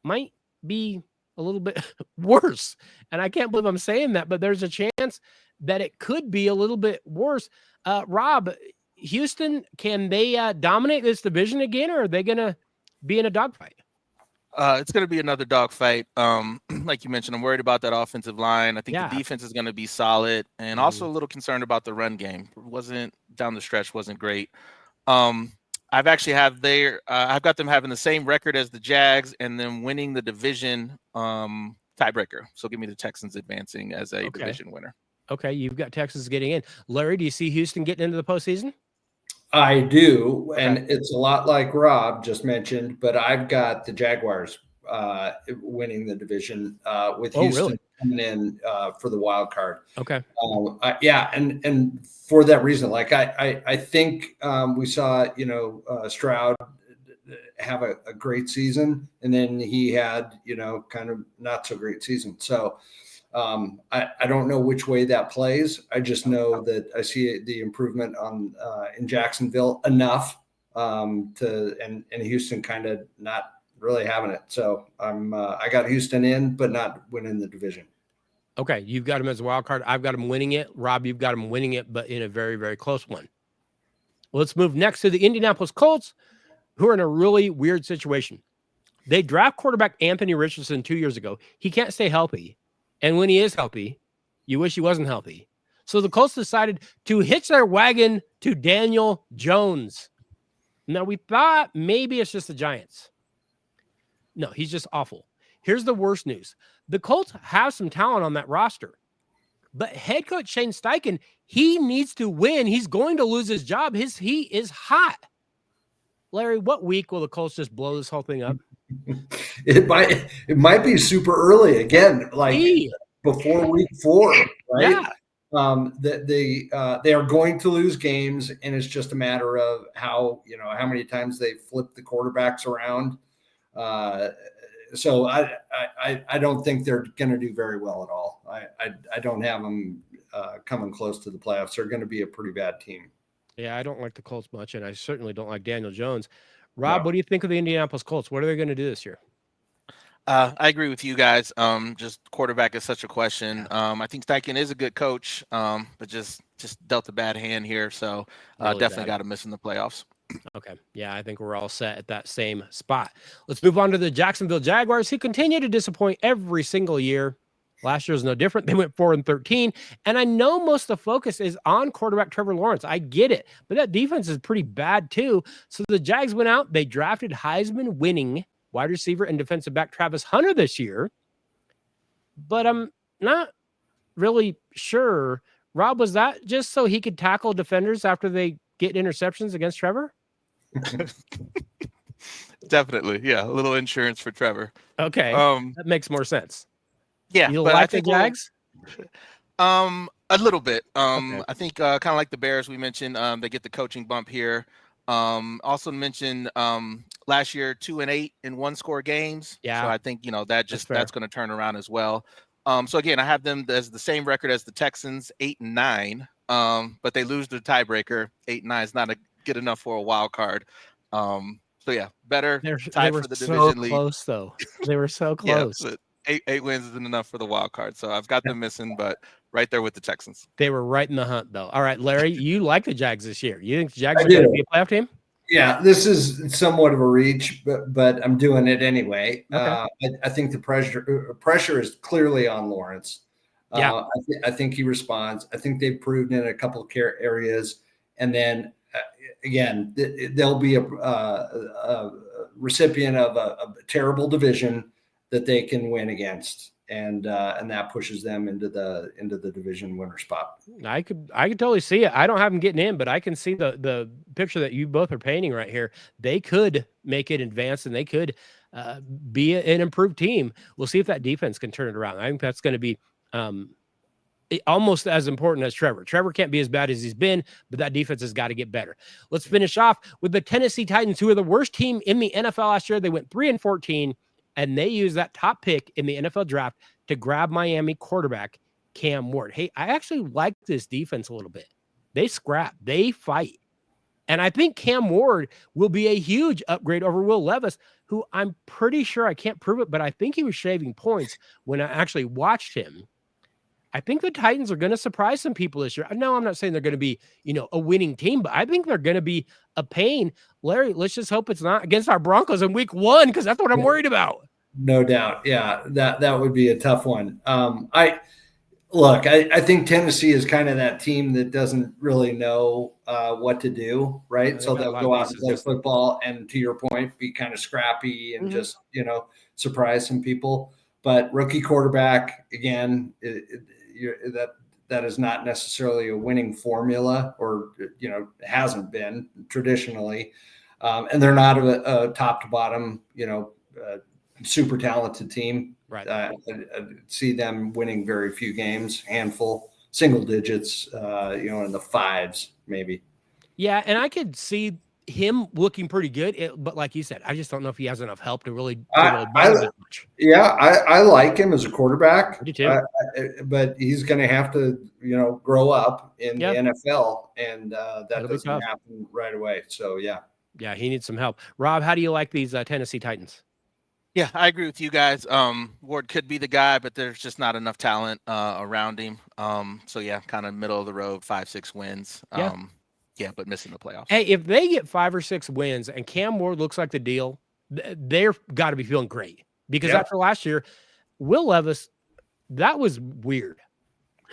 might be a little bit worse. And I can't believe I'm saying that, but there's a chance that it could be a little bit worse. Rob, Houston, can they dominate this division again, or are they going to be in a dogfight? It's going to be another dogfight. Like you mentioned, I'm worried about that offensive line. I think Yeah. the defense is going to be solid, and also a little concerned about the run game. Wasn't down the stretch, wasn't great. I've actually I've got them having the same record as the Jags and then winning the division tiebreaker. So give me the Texans advancing as a division winner. Okay, you've got Texas getting in. Larry, do you see Houston getting into the postseason? I do, and it's a lot like Rob just mentioned, but I've got the Jaguars winning the division with Houston coming in for the wild card. Okay. Yeah, and for that reason, like I think we saw Stroud have a great season, and then he had kind of not so great season. So I don't know which way that plays. I just know that I see the improvement in Jacksonville enough and Houston kind of not really having it. So I got Houston in, but not winning the division. Okay, you've got him as a wild card. I've got him winning it. Rob, you've got him winning it, but in a very, very close one. Let's move next to the Indianapolis Colts, who are in a really weird situation. They draft quarterback Anthony Richardson 2 years ago. He can't stay healthy. And when he is healthy, you wish he wasn't healthy. So the Colts decided to hitch their wagon to Daniel Jones. Now, we thought maybe it's just the Giants. No, he's just awful. Here's the worst news. The Colts have some talent on that roster. But head coach Shane Steichen, he needs to win. He's going to lose his job. He is hot. Larry, what week will the Colts just blow this whole thing up? It might be super early again, like before week 4, right? Yeah. They are going to lose games, and it's just a matter of how many times they flip the quarterbacks around. So I don't think they're going to do very well at all. I don't have them coming close to the playoffs. They're going to be a pretty bad team. Yeah, I don't like the Colts much, and I certainly don't like Daniel Jones. Rob, what do you think of the Indianapolis Colts? What are they going to do this year? I agree with you guys. Just quarterback is such a question. I think Steichen is a good coach, but just dealt a bad hand here. So really definitely got to miss in the playoffs. Okay. Yeah, I think we're all set at that same spot. Let's move on to the Jacksonville Jaguars, who continue to disappoint every single year. Last year was no different. They went 4-13. And I know most of the focus is on quarterback Trevor Lawrence. I get it. But that defense is pretty bad too. So the Jags went out. They drafted Heisman winning wide receiver and defensive back Travis Hunter this year. But I'm not really sure. Rob, was that just so he could tackle defenders after they get interceptions against Trevor? Definitely. Yeah. A little insurance for Trevor. Okay. That makes more sense. Yeah. You like the Jags? A little bit. Okay. I think kind of like the Bears we mentioned, they get the coaching bump here. Also mentioned last year 2-8 in 1-score games. Yeah. So I think that's going to turn around as well. So again, I have them as the same record as the Texans, 8-9. But they lose their tiebreaker. 8-9 is not good enough for a wild card. So yeah, better tied for the division lead. Close though. They were so close. Yeah, eight wins isn't enough for the wild card. So I've got them missing, but right there with the Texans. They were right in the hunt though. All right, Larry, you like the Jags this year. You think the Jags are going to be a playoff team? Yeah, this is somewhat of a reach, but I'm doing it anyway. Okay. I think the pressure is clearly on Lawrence. Yeah. I think he responds. I think they've proved in a couple of areas. And then again, they'll be a recipient of a terrible division that they can win against. And that pushes them into the division winner spot. I could totally see it. I don't have them getting in, but I can see the picture that you both are painting right here. They could make it advance, and they could be an improved team. We'll see if that defense can turn it around. I think that's going to be almost as important as Trevor. Trevor can't be as bad as he's been, but that defense has got to get better. Let's finish off with the Tennessee Titans, who are the worst team in the NFL last year. They went 3-14, and they used that top pick in the NFL draft to grab Miami quarterback Cam Ward. Hey, I actually like this defense a little bit. They scrap, they fight. And I think Cam Ward will be a huge upgrade over Will Levis, who I'm pretty sure, I can't prove it, but I think he was shaving points when I actually watched him. I think the Titans are going to surprise some people this year. No, I'm not saying they're going to be, a winning team, but I think they're going to be a pain. Larry, let's just hope it's not against our Broncos in week 1, because that's what I'm worried about. No doubt. Yeah, that would be a tough one. I think Tennessee is kind of that team that doesn't really know what to do, right? So they'll go out and play football and, to your point, be kind of scrappy and just, surprise some people. But rookie quarterback, again, that is not necessarily a winning formula, or, hasn't been traditionally. And they're not a top to bottom, super talented team. Right. I see them winning very few games, handful, single digits, in the 5s, maybe. Yeah. And I could see him looking pretty good, but like you said, I just don't know if he has enough help to really much. Yeah, I like him as a quarterback. I do too. But he's going to have to, grow up in the NFL, and that doesn't happen right away. So yeah, he needs some help. Rob, how do you like these Tennessee Titans? Yeah, I agree with you guys. Ward could be the guy, but there's just not enough talent around him. So yeah, kind of middle of the road, 5-6 wins. Yeah, but missing the playoffs. Hey, if they get 5 or 6 wins and Cam Ward looks like the deal, they're got to be feeling great, because after last year, Will Levis, that was weird.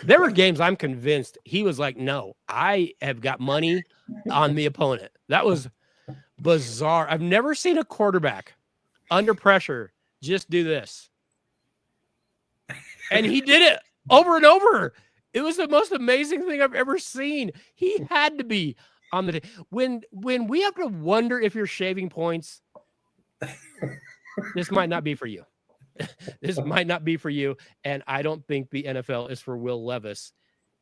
There were games I'm convinced he was like, no, I have got money on the opponent. That was bizarre. I've never seen a quarterback under pressure just do this. And he did it over and over. It was the most amazing thing I've ever seen. He had to be on the when we have to wonder if you're shaving points, this might not be for you. This might not be for you. And I don't think the NFL is for Will Levis,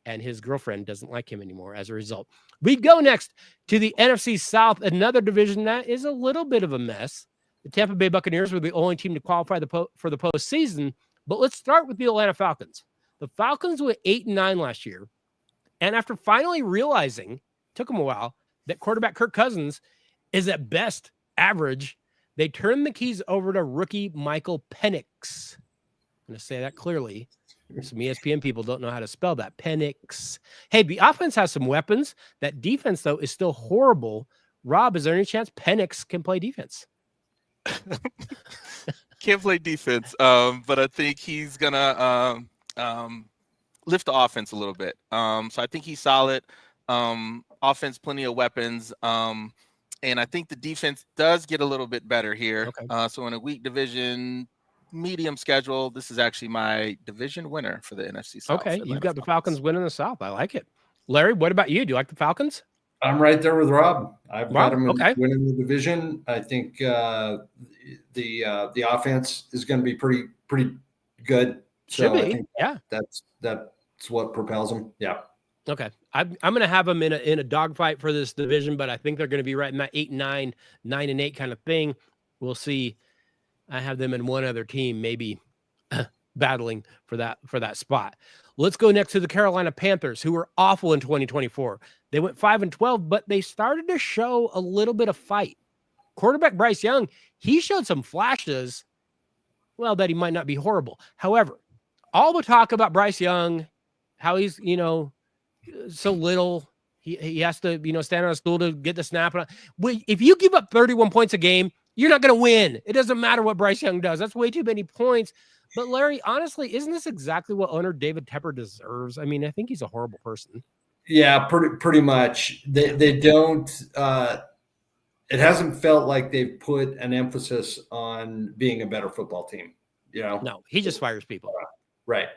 and his girlfriend doesn't like him anymore as a result. We go next to the NFC South, another division that is a little bit of a mess. The Tampa Bay Buccaneers were the only team to qualify for the postseason. But let's start with the Atlanta Falcons. The Falcons went 8-9 last year. And after finally realizing, took them a while, that quarterback Kirk Cousins is at best average, they turned the keys over to rookie Michael Penix. I'm going to say that clearly. Some ESPN people don't know how to spell that. Penix. Hey, the offense has some weapons. That defense, though, is still horrible. Rob, is there any chance Penix can play defense? Can't play defense, but I think he's gonna lift the offense a little bit. So I think he's solid. Offense, plenty of weapons, and I think the defense does get a little bit better here. Okay. So in a weak division, medium schedule, this is actually my division winner for the NFC South. Okay, you've got the Falcons winning the South. I like it. Larry, what about you? Do you like the Falcons? I'm right there with Rob. I've got them winning the division. I think the offense is going to be pretty good. Should be. Yeah. That's what propels them. Yeah. Okay. I'm going to have them in a dogfight for this division, but I think they're going to be right in that 8-9, 9-8 kind of thing. We'll see. I have them in one other team, maybe battling for that spot. Let's go next to the Carolina Panthers, who were awful in 2024. They went 5-12, but they started to show a little bit of fight. Quarterback Bryce Young, he showed some flashes, well, that he might not be horrible. However, all the talk about Bryce Young, how he's, so little, he has to, stand on a stool to get the snap. If you give up 31 points a game, you're not going to win. It doesn't matter what Bryce Young does. That's way too many points. But Larry, honestly, isn't this exactly what owner David Tepper deserves? I mean, I think he's a horrible person. Yeah, pretty much. They don't. It hasn't felt like they've put an emphasis on being a better football team. No, he just fires people. Right.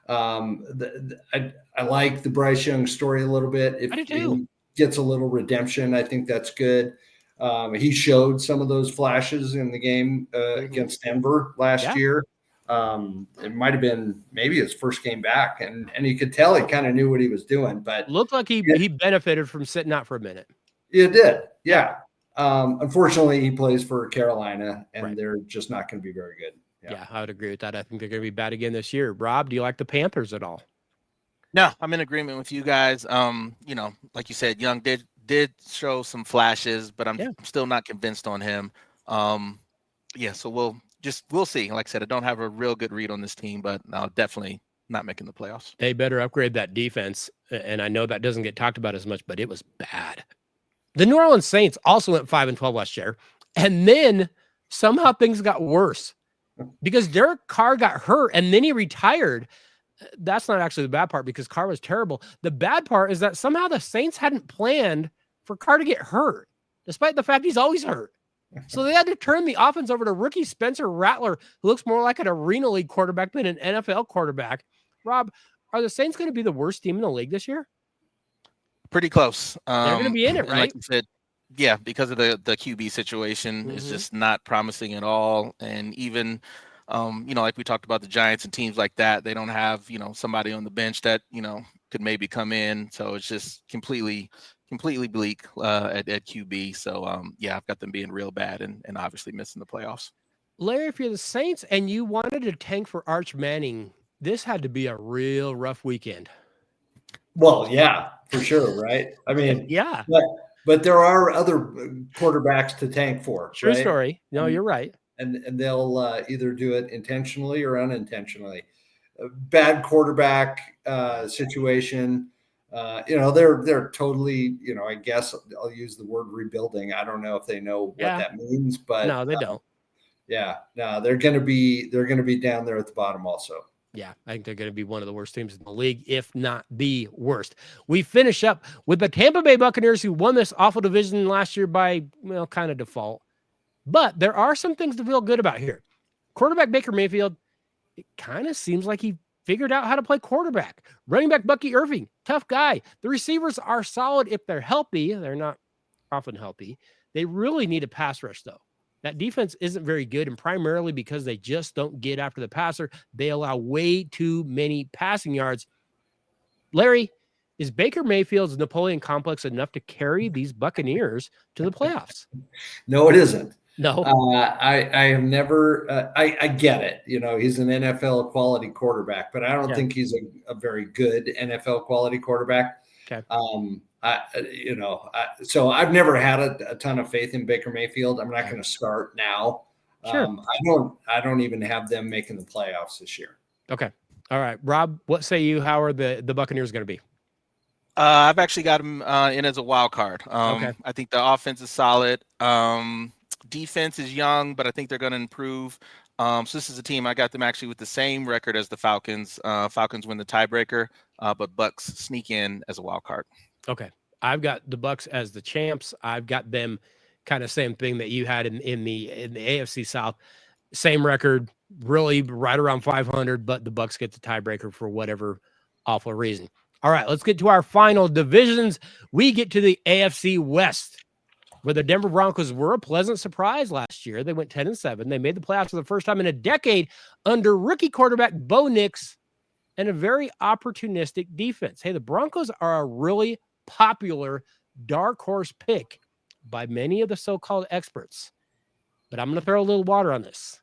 I like the Bryce Young story a little bit. If I do too. he gets a little redemption, I think that's good. He showed some of those flashes in the game against Denver last year. It might have been maybe his first game back, and you could tell he kind of knew what he was doing. But looked like he benefited from sitting out for a minute. It did, yeah. Unfortunately, he plays for Carolina, and they're just not going to be very good. Yeah, I would agree with that. I think they're going to be bad again this year. Rob, do you like the Panthers at all? No, I'm in agreement with you guys. You know, like you said, Young did show some flashes, but I'm still not convinced on him. So we'll see. Like I said, I don't have a real good read on this team, but no, definitely not making the playoffs. They better upgrade that defense. And I know that doesn't get talked about as much, but it was bad. The New Orleans Saints also went 5-12 last year. And then somehow things got worse because Derek Carr got hurt and then he retired. That's not actually the bad part because Carr was terrible. The bad part is that somehow the Saints hadn't planned for Carr to get hurt, despite the fact he's always hurt. So they had to turn the offense over to rookie Spencer Rattler, who looks more like an Arena League quarterback than an NFL quarterback. Rob, are the Saints going to be the worst team in the league this year? Pretty close. They're going to be in it, right? Like you said, yeah, because of the QB situation is just not promising at all. And even, like we talked about the Giants and teams like that, they don't have, somebody on the bench that, could maybe come in. So it's just completely bleak at QB. So, I've got them being real bad and obviously missing the playoffs. Larry, if you're the Saints and you wanted to tank for Arch Manning, this had to be a real rough weekend. Well, yeah, for sure, right? I mean, yeah. But there are other quarterbacks to tank for. True right? story. No, you're right. And they'll either do it intentionally or unintentionally. A bad quarterback situation. They're totally, I guess I'll use the word rebuilding. I don't know if they know what that means, but no, they don't. Yeah, no, they're going to be down there at the bottom also. Yeah, I think they're going to be one of the worst teams in the league, if not the worst. We finish up with the Tampa Bay Buccaneers, who won this awful division last year by, kind of default. But there are some things to feel good about here. Quarterback Baker Mayfield, it kind of seems like he figured out how to play quarterback. Running back Bucky Irving, tough guy. The receivers are solid if they're healthy. They're not often healthy. They really need a pass rush, though. That defense isn't very good, and primarily because they just don't get after the passer. They allow way too many passing yards. Larry, is Baker Mayfield's Napoleon complex enough to carry these Buccaneers to the playoffs? No, it isn't. No. I have never I get it. He's an NFL quality quarterback, but I don't think he's a very good NFL quality quarterback. Okay. So I've never had a ton of faith in Baker Mayfield. I'm not going to start now. Sure. I don't even have them making the playoffs this year. Okay. All right. Rob, what say you? How are the Buccaneers going to be? I've actually got them in as a wild card. Okay. I think the offense is solid. Defense is young, but I think they're going to improve. So this is a team, I got them actually with the same record as the Falcons. Falcons win the tiebreaker, but Bucks sneak in as a wild card. Okay. I've got the Bucks as the champs. I've got them kind of same thing that you had in the AFC South. Same record, really right around 500, but the Bucks get the tiebreaker for whatever awful reason. All right, let's get to our final divisions. We get to the AFC West, where the Denver Broncos were a pleasant surprise last year. They went 10-7. They made the playoffs for the first time in a decade under rookie quarterback Bo Nix and a very opportunistic defense. Hey, the Broncos are a really popular dark horse pick by many of the so-called experts. But I'm going to throw a little water on this.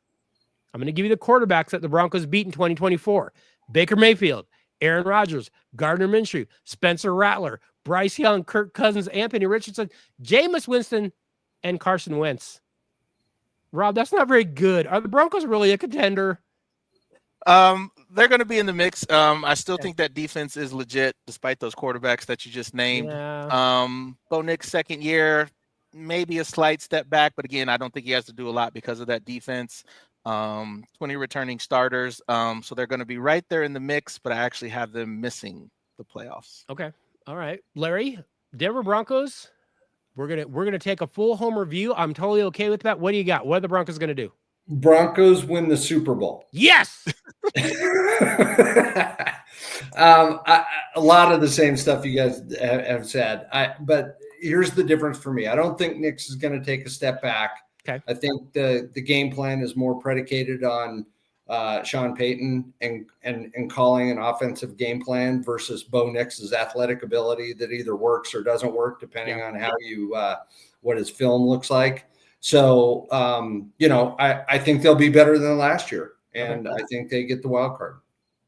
I'm going to give you the quarterbacks that the Broncos beat in 2024. Baker Mayfield, Aaron Rodgers, Gardner Minshew, Spencer Rattler, Bryce Young, Kirk Cousins, Anthony Richardson, Jameis Winston, and Carson Wentz. Rob, that's not very good. Are the Broncos really a contender? They're going to be in the mix. I still think that defense is legit, despite those quarterbacks that you just named. Yeah. Bo Nix, second year, maybe a slight step back, but again, I don't think he has to do a lot because of that defense. 20 returning starters. So they're going to be right there in the mix, but I actually have them missing the playoffs. Okay. All right. Larry, Denver Broncos. We're gonna take a full home review. I'm totally okay with that. What do you got? What are the Broncos going to do? Broncos win the Super Bowl. Yes. A lot of the same stuff you guys have said. But here's the difference for me. I don't think Nix is going to take a step back. Okay. I think the game plan is more predicated on Sean Payton and calling an offensive game plan versus Bo Nix's athletic ability that either works or doesn't work, depending on how you what his film looks like. So, I think they'll be better than last year, and I think they get the wild card.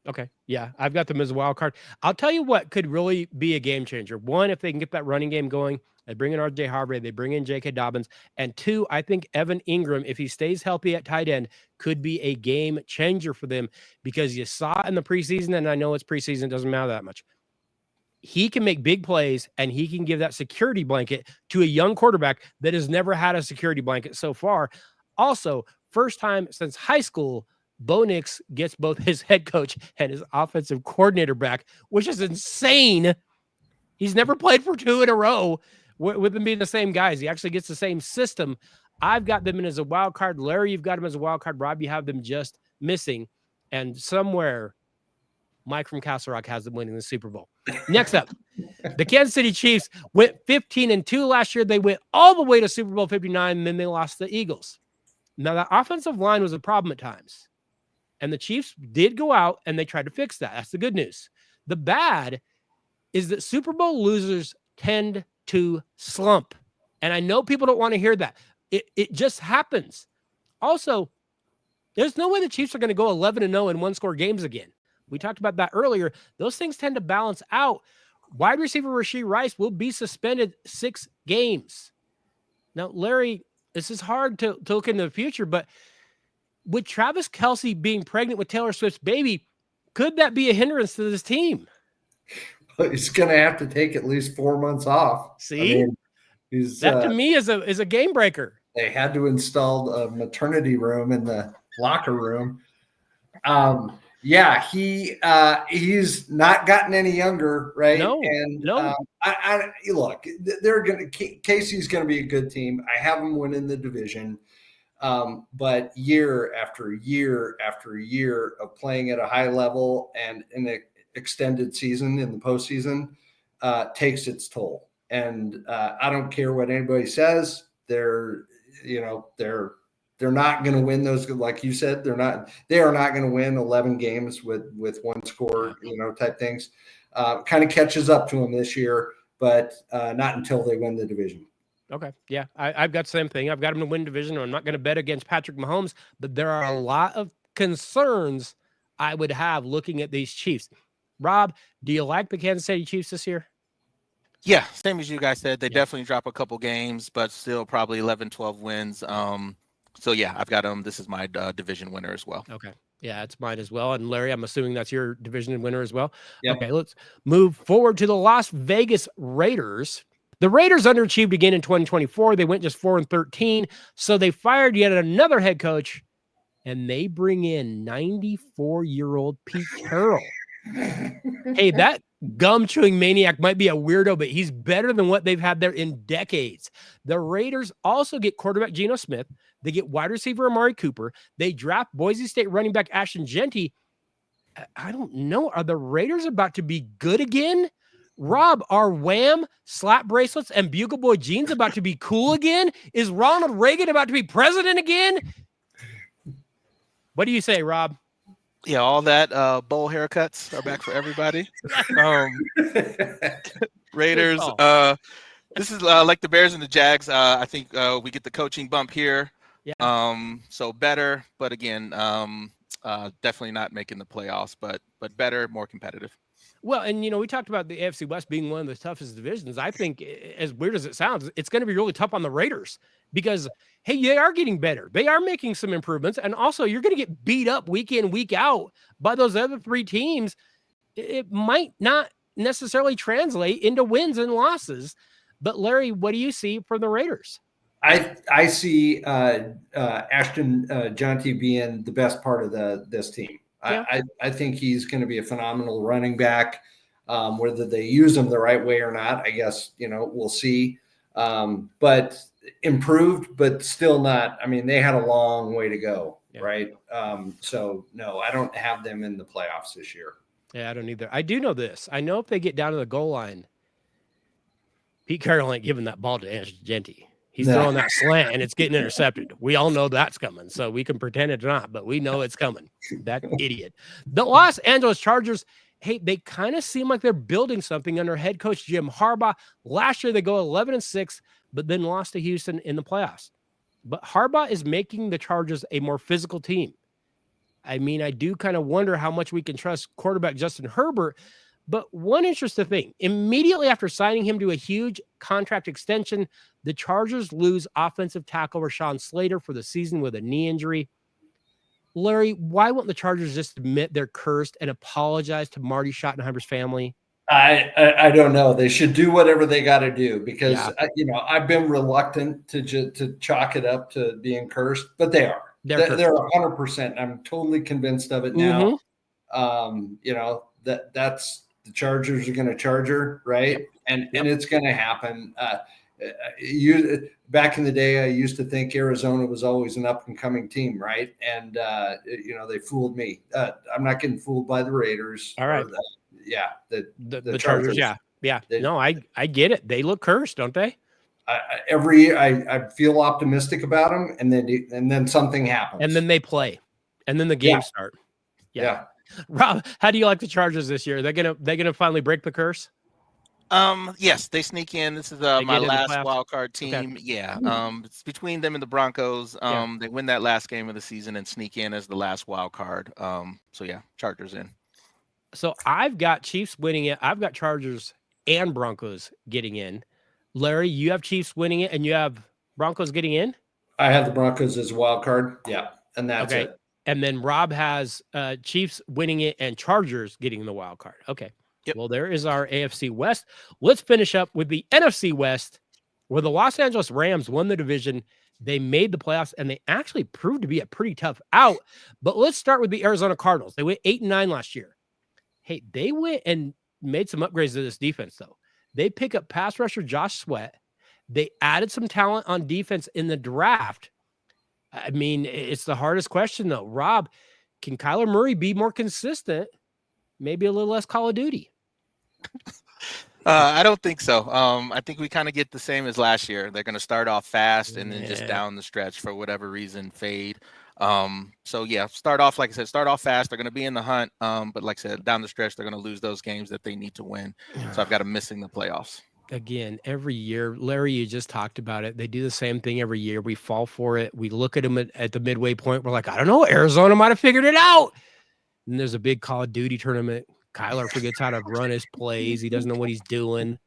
Okay. Yeah, I've got them as a wild card. I'll tell you what could really be a game changer. One, if they can get that running game going, they bring in RJ Harvey, they bring in J.K. Dobbins. And two, I think Evan Ingram, if he stays healthy at tight end, could be a game changer for them, because you saw in the preseason, and I know it's preseason, doesn't matter that much. He can make big plays, and he can give that security blanket to a young quarterback that has never had a security blanket so far. Also, first time since high school, Bo Nix gets both his head coach and his offensive coordinator back, which is insane. He's never played for 2 in a row with them being the same guys. He actually gets the same system. I've got them in as a wild card. Larry, you've got them as a wild card. Rob, you have them just missing. And somewhere, Mike from Castle Rock has them winning the Super Bowl. Next up, the Kansas City Chiefs went 15-2 last year. They went all the way to Super Bowl 59, and then they lost the Eagles. Now, the offensive line was a problem at times. And the Chiefs did go out and they tried to fix that. That's the good news. The bad is that Super Bowl losers tend to slump. And I know people don't want to hear that. It just happens. Also, there's no way the Chiefs are going to go 11-0 in one-score games again. We talked about that earlier. Those things tend to balance out. Wide receiver Rashee Rice will be suspended 6 games. Now, Larry, this is hard to look into the future, but with Travis Kelce being pregnant with Taylor Swift's baby, could that be a hindrance to this team? He's going to have to take at least 4 months off. See, that to me is a game breaker. They had to install a maternity room in the locker room. He's not gotten any younger, right? No. Look, Casey's going to be a good team. I have them winning the division. But year after year after year of playing at a high level and in an extended season in the postseason takes its toll. And I don't care what anybody says. They're not going to win those. Like you said, they are not going to win 11 games with one score, type things. Kind of catches up to them this year, but not until they win the division. Okay. Yeah. I've got the same thing. I've got them to win division. I'm not going to bet against Patrick Mahomes, but there are a lot of concerns I would have looking at these Chiefs. Rob, do you like the Kansas City Chiefs this year? Yeah. Same as you guys said, they definitely drop a couple games, but still probably 11, 12 wins. So yeah, I've got them. This is my division winner as well. Okay. Yeah, it's mine as well. And Larry, I'm assuming that's your division winner as well. Yep. Okay. Let's move forward to the Las Vegas Raiders. The Raiders underachieved again in 2024. They went just 4-13. So they fired yet another head coach, and they bring in 94-year-old Pete Carroll. Hey, that gum-chewing maniac might be a weirdo, but he's better than what they've had there in decades. The Raiders also get quarterback Geno Smith. They get wide receiver Amari Cooper. They draft Boise State running back Ashton Jeanty. I don't know. Are the Raiders about to be good again? Rob, are Wham, slap bracelets, and Bugle Boy jeans about to be cool again? Is Ronald Reagan about to be president again? What do you say, Rob? Yeah, all that bowl haircuts are back for everybody. Raiders. This is like the Bears and the Jags. I think we get the coaching bump here. Yeah. So better, but again, definitely not making the playoffs, but better, more competitive. Well, and we talked about the AFC West being one of the toughest divisions. I think, as weird as it sounds, it's going to be really tough on the Raiders because, hey, they are getting better. They are making some improvements. And also, you're going to get beat up week in, week out by those other 3 teams. It might not necessarily translate into wins and losses. But, Larry, what do you see from the Raiders? I see Ashton Jeanty being the best part of this team. Yeah. I think he's going to be a phenomenal running back. Whether they use him the right way or not, I guess, we'll see. But improved, but still not. I mean, they had a long way to go, right? So, no, I don't have them in the playoffs this year. Yeah, I don't either. I do know this. I know if they get down to the goal line, Pete Carroll ain't giving that ball to Ashton Jeanty. He's throwing that slant and it's getting intercepted. We all know that's coming, so we can pretend it's not, but we know it's coming. That idiot. The Los Angeles Chargers, hey, they kind of seem like they're building something under head coach Jim Harbaugh. Last year, they go 11-6, but then lost to Houston in the playoffs. But Harbaugh is making the Chargers a more physical team. I mean, I do kind of wonder how much we can trust quarterback Justin Herbert. But one interesting thing, immediately after signing him to a huge contract extension, the Chargers lose offensive tackle Rashawn Slater for the season with a knee injury. Larry, why won't the Chargers just admit they're cursed and apologize to Marty Schottenheimer's family? I don't know. They should do whatever they got to do because, I've been reluctant to chalk it up to being cursed, but they are. They're 100%. I'm totally convinced of it now. That's the Chargers are going to Charger, right? And it's going to happen. Back in the day, I used to think Arizona was always an up and coming team, right? And they fooled me. I'm not getting fooled by the Raiders. All right. The Chargers. Yeah. I get it. They look cursed, don't they? Every year, I feel optimistic about them, and then something happens, and then they play, and then the games start. Yeah. Rob, how do you like the Chargers this year? They're gonna finally break the curse. Yes, they sneak in. This is my last wild card team. Okay. Yeah. It's between them and the Broncos. They win that last game of the season and sneak in as the last wild card. Chargers in. So I've got Chiefs winning it. I've got Chargers and Broncos getting in. Larry, you have Chiefs winning it and you have Broncos getting in? I have the Broncos as a wild card. Yeah. And that's it. And then Rob has Chiefs winning it and Chargers getting the wild card. Okay. Yep. Well, there is our AFC West. Let's finish up with the NFC West, where the Los Angeles Rams won the division. They made the playoffs, and they actually proved to be a pretty tough out. But let's start with the Arizona Cardinals. They went 8-9 last year. Hey, they went and made some upgrades to this defense, though. They pick up pass rusher Josh Sweat. They added some talent on defense in the draft. I mean, it's the hardest question, though. Rob, can Kyler Murray be more consistent? Maybe a little less Call of Duty. I don't think so. I think we kind of get the same as last year. They're going to start off fast and then just down the stretch for whatever reason fade. Start off, like I said, start off fast. They're going to be in the hunt. But like I said, down the stretch, they're going to lose those games that they need to win. So I've got them missing the playoffs. Again, every year, Larry, you just talked about it. They do the same thing every year. We fall for it. We look at them at the midway point. We're like, I don't know. Arizona might have figured it out. And there's a big Call of Duty tournament. Kyler forgets how to run his plays. He doesn't know what he's doing.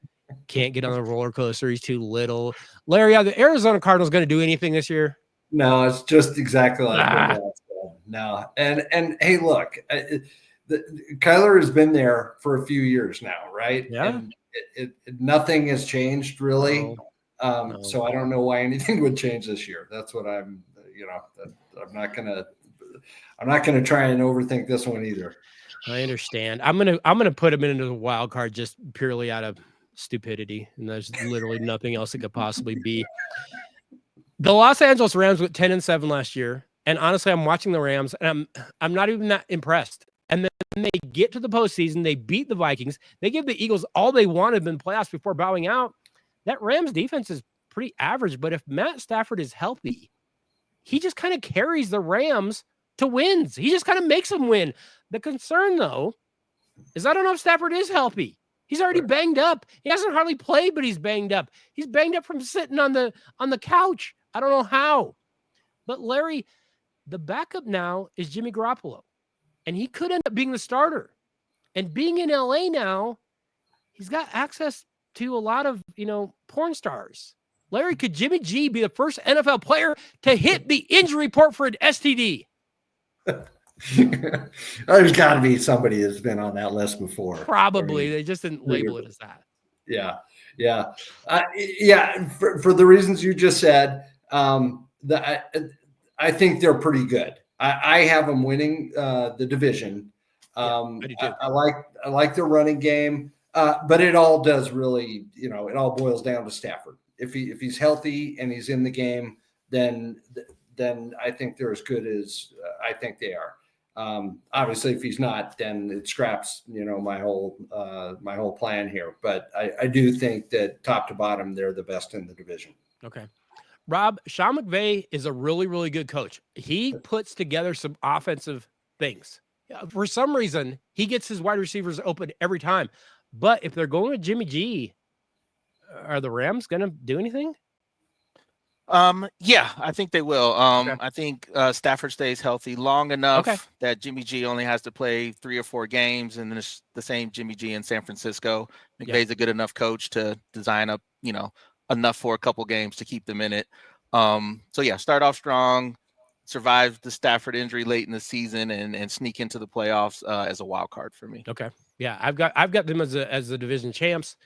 Can't get on the roller coaster. He's too little. Larry, are the Arizona Cardinals going to do anything this year? No, it's just exactly like that. No. And hey, look, Kyler has been there for a few years now, right? Yeah. And nothing has changed really. No. So I don't know why anything would change this year. That's what I'm not gonna try and overthink this one either. I understand. I'm gonna put him into the wild card just purely out of stupidity, and there's literally nothing else it could possibly be. The Los Angeles Rams went 10-7 last year, and honestly, I'm watching the Rams, and I'm not even that impressed. And then they get to the postseason, they beat the Vikings, they give the Eagles all they wanted in the playoffs before bowing out. That Rams defense is pretty average, but if Matt Stafford is healthy, he just kind of carries the Rams to wins. He just kind of makes them win. The concern, though, is I don't know if Stafford is healthy. He's already banged up. He hasn't hardly played, but he's banged up. He's banged up from sitting on the couch. I don't know how. But Larry, the backup now is Jimmy Garoppolo, and he could end up being the starter. And being in LA now, he's got access to a lot of, porn stars. Larry, could Jimmy G be the first NFL player to hit the injury report for an STD? There's got to be somebody that's been on that list before. Probably. They just didn't label it as that. Yeah. For the reasons you just said, I think they're pretty good. I have them winning the division. I like their running game, but it all does really, it all boils down to Stafford. If he's healthy and he's in the game, then I think they're as good as I think they are. Obviously, if he's not, then it scraps, my whole plan here. But I do think that top to bottom, they're the best in the division. Okay. Rob, Sean McVay is a really, really good coach. He puts together some offensive things. For some reason, he gets his wide receivers open every time. But if they're going with Jimmy G, are the Rams going to do anything? Yeah, I think they will. Okay. I think Stafford stays healthy long enough that Jimmy G only has to play 3 or 4 games, and then it's the same Jimmy G in San Francisco. McVay's a good enough coach to design up, enough for a couple games to keep them in it. So yeah, start off strong, survive the Stafford injury late in the season, and sneak into the playoffs as a wild card for me. Okay. Yeah, I've got them as the division champs.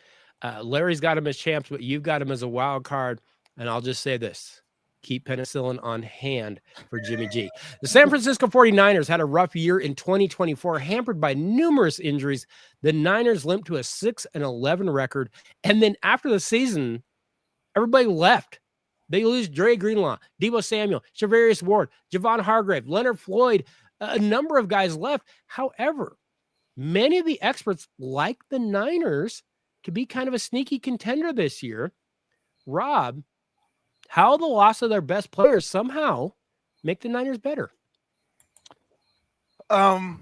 Larry's got them as champs, but you've got them as a wild card. And I'll just say this, keep penicillin on hand for Jimmy G. The San Francisco 49ers had a rough year in 2024, hampered by numerous injuries. The Niners limped to a 6-11 record. And then after the season, everybody left. They lose Dre Greenlaw, Deebo Samuel, Charvarius Ward, Javon Hargrave, Leonard Floyd. A number of guys left. However, many of the experts like the Niners to be kind of a sneaky contender this year. Rob, how the loss of their best players somehow make the Niners better? The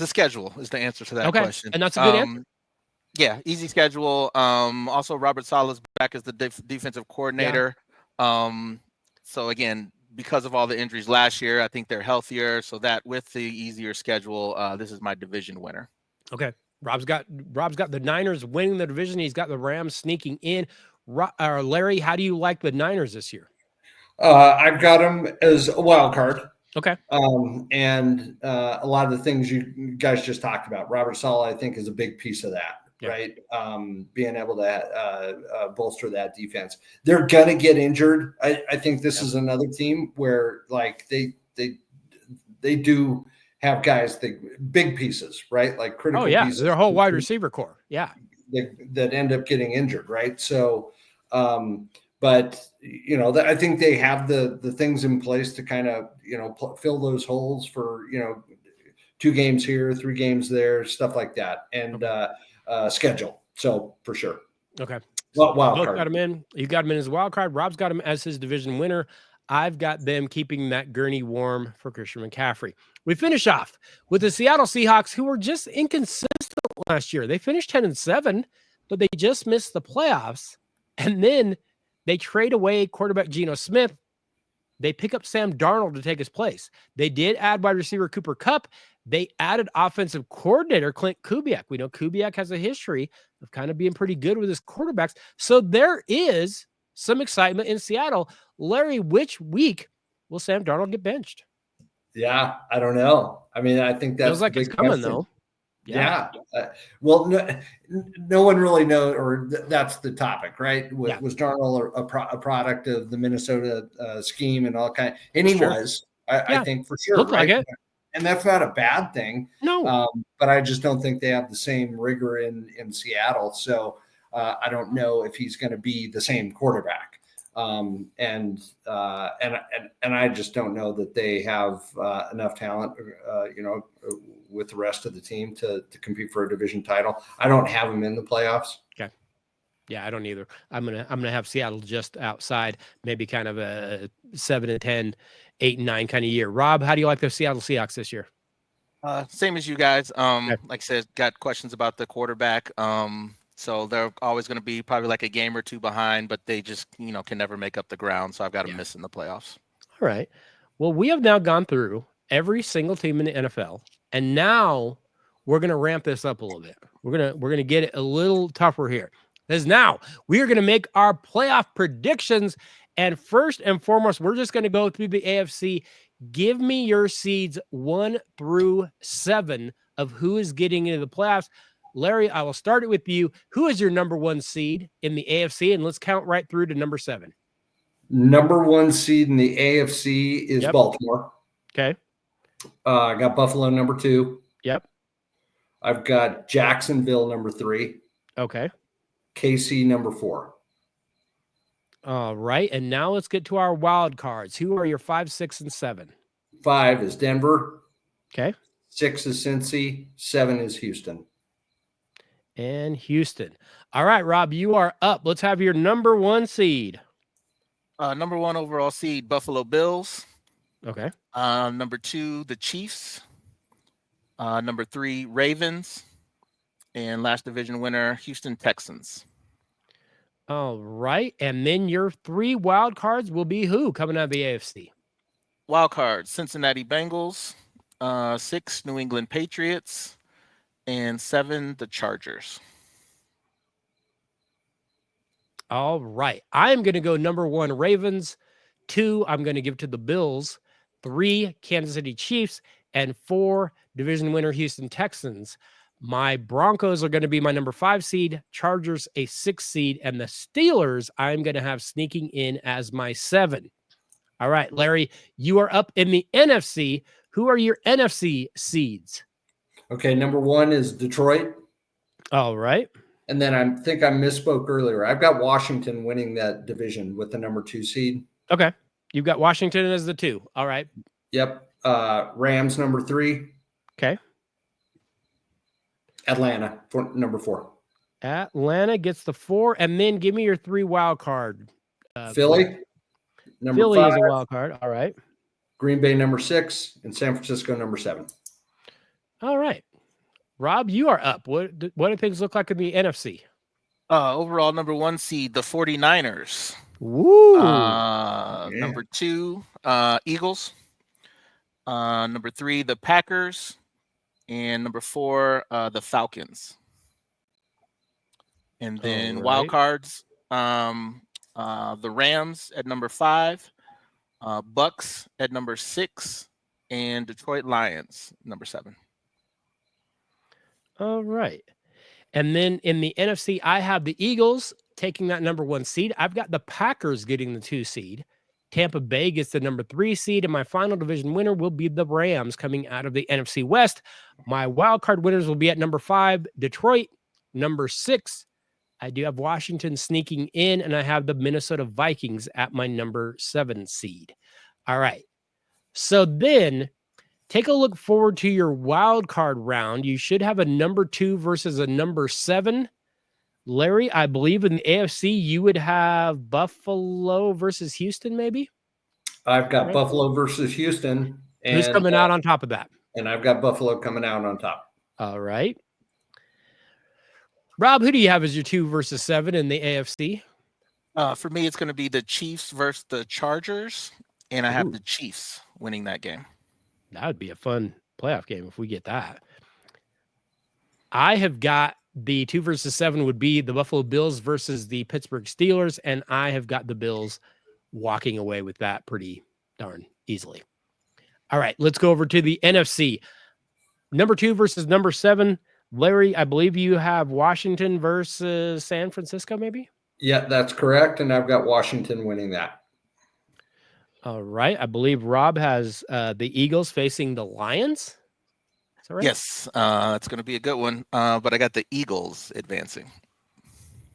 schedule is the answer to that question. And that's a good answer. Yeah, easy schedule. Also, Robert Saleh's back as the defensive coordinator. Yeah. So again, because of all the injuries last year, I think they're healthier. So that with the easier schedule, this is my division winner. Okay. Rob's got the Niners winning the division. He's got the Rams sneaking in. Larry, how do you like the Niners this year? I've got them as a wild card. Okay. And a lot of the things you guys just talked about, Robert Saleh, I think, is a big piece of that, right? Being able to bolster that defense. They're going to get injured. I think this is another team where like they do have guys, big pieces, right? Like critical pieces. Their whole wide receiver core. Yeah. That end up getting injured, right? So, but I think they have the things in place to kind of fill those holes for 2 games here, 3 games there, stuff like that, and schedule. So for sure. Okay. Wild card. Got him in. You got him in as a wild card. Rob's got him as his division winner. I've got them keeping that gurney warm for Christian McCaffrey. We finish off with the Seattle Seahawks, who were just inconsistent last year. They finished 10-7, but they just missed the playoffs. And then they trade away quarterback Geno Smith. They pick up Sam Darnold to take his place. They did add wide receiver Cooper Kupp. They added offensive coordinator Clint Kubiak. We know Kubiak has a history of kind of being pretty good with his quarterbacks. So there is some excitement in Seattle. Larry, which week will Sam Darnold get benched? Yeah, I don't know. I mean, I think that's feels like it's coming though. Yeah. Well, no one really knows, or that's the topic, right? Was Darnold a product of the Minnesota scheme and all kind? And he was, I think, for sure. Looked right? like it. And that's not a bad thing. No. But I just don't think they have the same rigor in Seattle. So I don't know if he's going to be the same quarterback. And I just don't know that they have enough talent, with the rest of the team to compete for a division title. I don't have them in the playoffs. Okay. Yeah, I don't either. I'm gonna have Seattle just outside, maybe kind of a 7-10, 8-9 kind of year. Rob, how do you like the Seattle Seahawks this year? Same as you guys. Like I said, got questions about the quarterback. So they're always going to be probably like a game or 2 behind, but they just, can never make up the ground. So I've got them missing the playoffs. All right. Well, we have now gone through every single team in the NFL, and now we're going to ramp this up a little bit. We're going to get it a little tougher here. Because now we are going to make our playoff predictions. And first and foremost, we're just going to go through the AFC. Give me your seeds 1 through 7 of who is getting into the playoffs. Larry, I will start it with you. Who is your number 1 seed in the AFC? And let's count right through to number 7. Number 1 seed in the AFC is Baltimore. Okay. I got Buffalo number 2. Yep. I've got Jacksonville number 3. Okay. KC number 4. All right. And now let's get to our wild cards. Who are your 5, 6, and 7? 5 is Denver. Okay. 6 is Cincy. 7 is Houston. And Houston. All right, Rob, you are up. Let's have your number 1 seed. Number 1 overall seed, Buffalo Bills. Okay. Number 2, the Chiefs. Number 3, Ravens. And last division winner, Houston Texans. All right. And then your 3 wild cards will be who coming out of the AFC? Wild card, Cincinnati Bengals. 6, New England Patriots. And 7, the Chargers. All right. I'm going to go number 1, Ravens. 2, I'm going to give to the Bills. 3, Kansas City Chiefs. And 4, division winner Houston Texans. My Broncos are going to be my number 5 seed, Chargers a 6 seed, and the Steelers I'm going to have sneaking in as my 7. All right, Larry, you are up in the NFC. Who are your NFC seeds? Okay, number 1 is Detroit. All right. And then I think I misspoke earlier. I've got Washington winning that division with the number 2 seed. Okay. You've got Washington as the 2. All right. Yep. Rams number 3. Okay. Atlanta for number 4. Atlanta gets the 4, and then give me your 3 wild card. Philly number Philly 5. is a wild card. All right. Green Bay number 6 and San Francisco number 7. All right. Rob, you are up. What do things look like in the NFC? Overall, number 1 seed, the 49ers. Woo. Number 2, Eagles. Number 3, the Packers. And number 4, the Falcons. And then wild cards, the Rams at number 5, Bucks at number 6, and Detroit Lions number 7. All right. And then in the NFC, I have the Eagles taking that number 1 seed. I've got the Packers getting the 2 seed. Tampa Bay gets the number 3 seed, and my final division winner will be the Rams coming out of the NFC West. My wild card winners will be at number 5, Detroit. Number 6, I do have Washington sneaking in, and I have the Minnesota Vikings at my number 7 seed. All right. So then take a look forward to your wild card round. You should have a number 2 versus a number 7. Larry, I believe in the AFC, you would have Buffalo versus Houston, maybe? I've got Buffalo versus Houston. And, who's coming out on top of that? And I've got Buffalo coming out on top. All right. Rob, who do you have as your 2 versus 7 in the AFC? For me, it's going to be the Chiefs versus the Chargers, and I have the Chiefs winning that game. That would be a fun playoff game if we get that. I have got the 2 versus 7 would be the Buffalo Bills versus the Pittsburgh Steelers, and I have got the Bills walking away with that pretty darn easily. All right, let's go over to the NFC. Number 2 versus number 7. Larry, I believe you have Washington versus San Francisco, maybe? Yeah, that's correct, and I've got Washington winning that. All right, I believe Rob has the Eagles facing the Lions. Is that right? Yes, it's going to be a good one, but I got the Eagles advancing.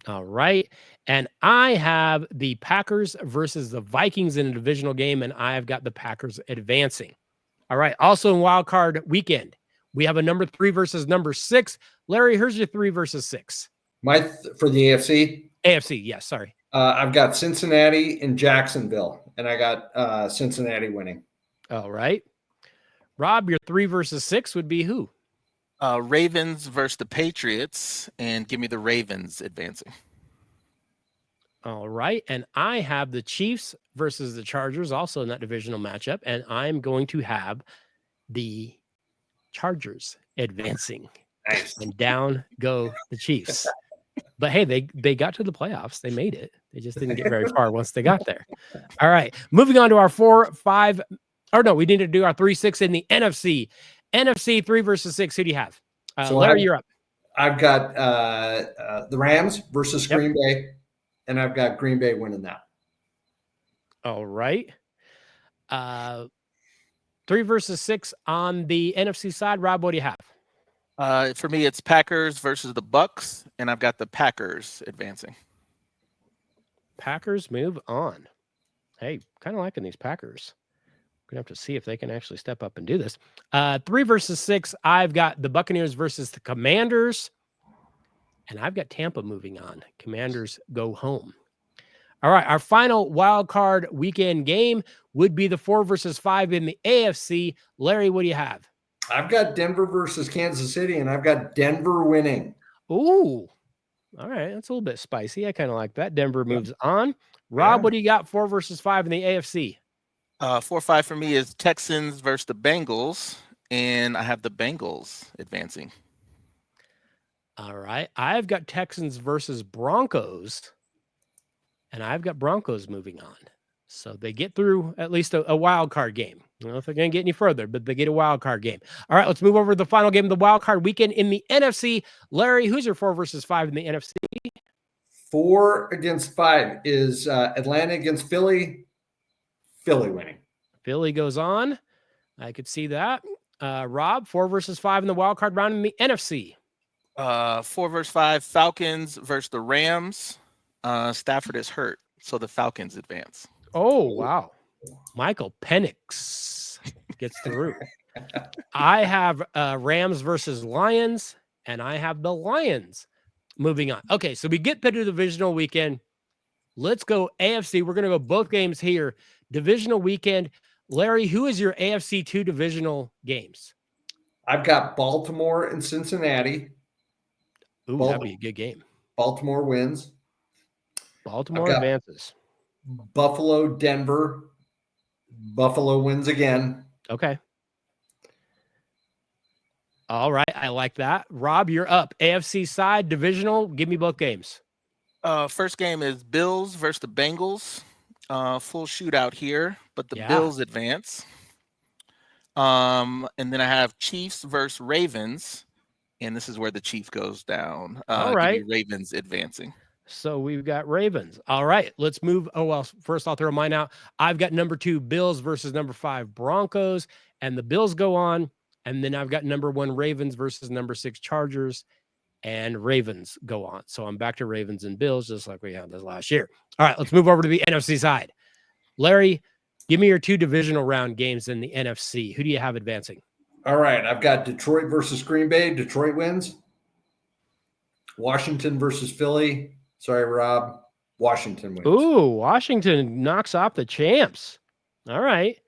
All right, and I have the Packers versus the Vikings in a divisional game, and I have got the Packers advancing. All right, also in wild card weekend, we have a number 3 versus number 6. Larry, here's your 3 versus 6. For the AFC? AFC, yes, sorry. I've got Cincinnati and Jacksonville, and I got Cincinnati winning. All right. Rob, your 3 versus 6 would be who? Ravens versus the Patriots, and give me the Ravens advancing. All right. And I have the Chiefs versus the Chargers also in that divisional matchup, and I'm going to have the Chargers advancing. Nice. And down go the Chiefs. But hey, they got to the playoffs. They made it. They just didn't get very far once they got there. All right. Moving on to our 4, 5. Or no, we need to do our 3, 6 in the NFC. NFC 3 versus 6. Who do you have? Larry, you're up. I've got the Rams versus Green Bay, and I've got Green Bay winning that. All right. 3 versus 6 on the NFC side. Rob, what do you have? For me, it's Packers versus the Bucks, and I've got the Packers advancing. Packers move on. Hey, kind of liking these Packers. We're going to have to see if they can actually step up and do this. 3 versus 6, I've got the Buccaneers versus the Commanders, and I've got Tampa moving on. Commanders go home. All right, our final wild card weekend game would be the 4 versus 5 in the AFC. Larry, what do you have? I've got Denver versus Kansas City, and I've got Denver winning. Ooh, all right, that's a little bit spicy. I kind of like that. Denver moves on. Rob, what do you got? 4 versus 5 in the AFC. 4-5 for me is Texans versus the Bengals, and I have the Bengals advancing. All right, I've got Texans versus Broncos, and I've got Broncos moving on. So they get through at least a wild card game. I don't know if they're going to get any further, but they get a wild card game. All right, let's move over to the final game of the wild card weekend in the NFC. Larry, who's your 4 versus 5 in the NFC? 4 against 5 is Atlanta against Philly. Philly winning. Philly goes on. I could see that. Rob, 4 versus 5 in the wild card round in the NFC. 4 versus 5, Falcons versus the Rams. Stafford is hurt, so the Falcons advance. Oh, wow. Michael Penix gets through. I have Rams versus Lions, and I have the Lions moving on. Okay, so we get to the divisional weekend. Let's go AFC. We're going to go both games here. Divisional weekend. Larry, who is your AFC 2 divisional games? I've got Baltimore and Cincinnati. Ooh, that'd be a good game. Baltimore wins. Baltimore advances. Buffalo, Denver. Buffalo wins again. Okay. All right. I like that. Rob, you're up. AFC side, divisional. Give me both games. First game is Bills versus the Bengals. Full shootout here, but the Bills advance. And then I have Chiefs versus Ravens. And this is where the Chief goes down. All right. Ravens advancing. So we've got Ravens. All right, let's move. Oh, well, first I'll throw mine out. I've got number 2 Bills versus number 5 Broncos, and the Bills go on. And then I've got number 1 Ravens versus number 6 Chargers, and Ravens go on. So I'm back to Ravens and Bills, just like we had this last year. All right, let's move over to the NFC side. Larry, give me your 2 divisional round games in the NFC. Who do you have advancing? All right, I've got Detroit versus Green Bay. Detroit wins. Washington versus Philly. Sorry, Rob. Washington wins. Ooh, Washington knocks off the champs. All right.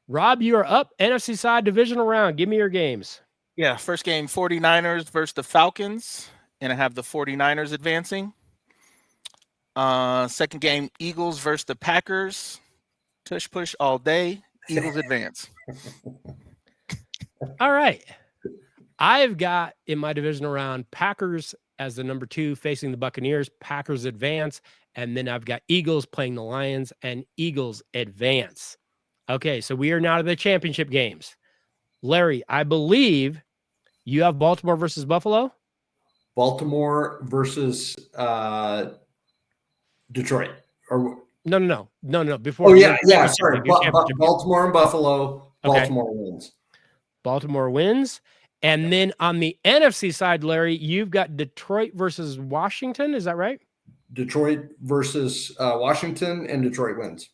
Rob, you are up. NFC side divisional round. Give me your games. Yeah, first game, 49ers versus the Falcons, and I have the 49ers advancing. Second game, Eagles versus the Packers. Tush push all day. Eagles advance. All right. I've got in my divisional round Packers as the number 2 facing the Buccaneers. Packers advance. And then I've got Eagles playing the Lions, and Eagles advance. Okay, so we are now to the championship games. Larry, I believe you have Baltimore versus Buffalo? Baltimore versus Detroit. Or No. Before. Oh, yeah. Sorry. Baltimore and Buffalo. Baltimore wins. Baltimore wins. And then on the NFC side, Larry, you've got Detroit versus Washington. Is that right? Detroit versus Washington, and Detroit wins.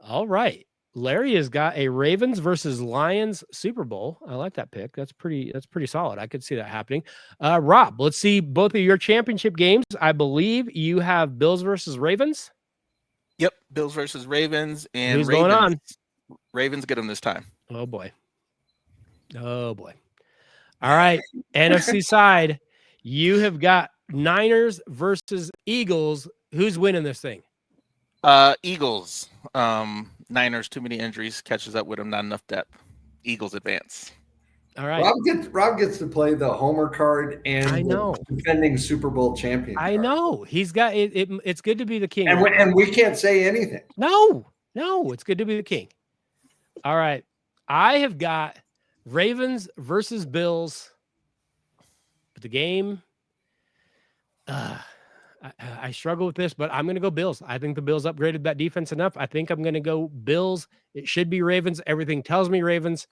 All right. Larry has got a Ravens versus Lions Super Bowl. I like that pick. That's pretty solid. I could see that happening. Rob, let's see both of your championship games. I believe you have Bills versus Ravens. Yep, Bills versus Ravens. And who's going on? Ravens get them this time. Oh, boy. All right. NFC side, you have got Niners versus Eagles. Who's winning this thing? Eagles. Niners, too many injuries, catches up with them, not enough depth. Eagles advance. All right. Rob gets to play the Homer card and the defending Super Bowl champion. I know. He's got it. It's good to be the king. And we can't say anything. No, it's good to be the king. All right. I have got Ravens versus Bills. But the game, I struggle with this, but I'm going to go Bills. I think the Bills upgraded that defense enough. I think I'm going to go Bills. It should be Ravens. Everything tells me Ravens.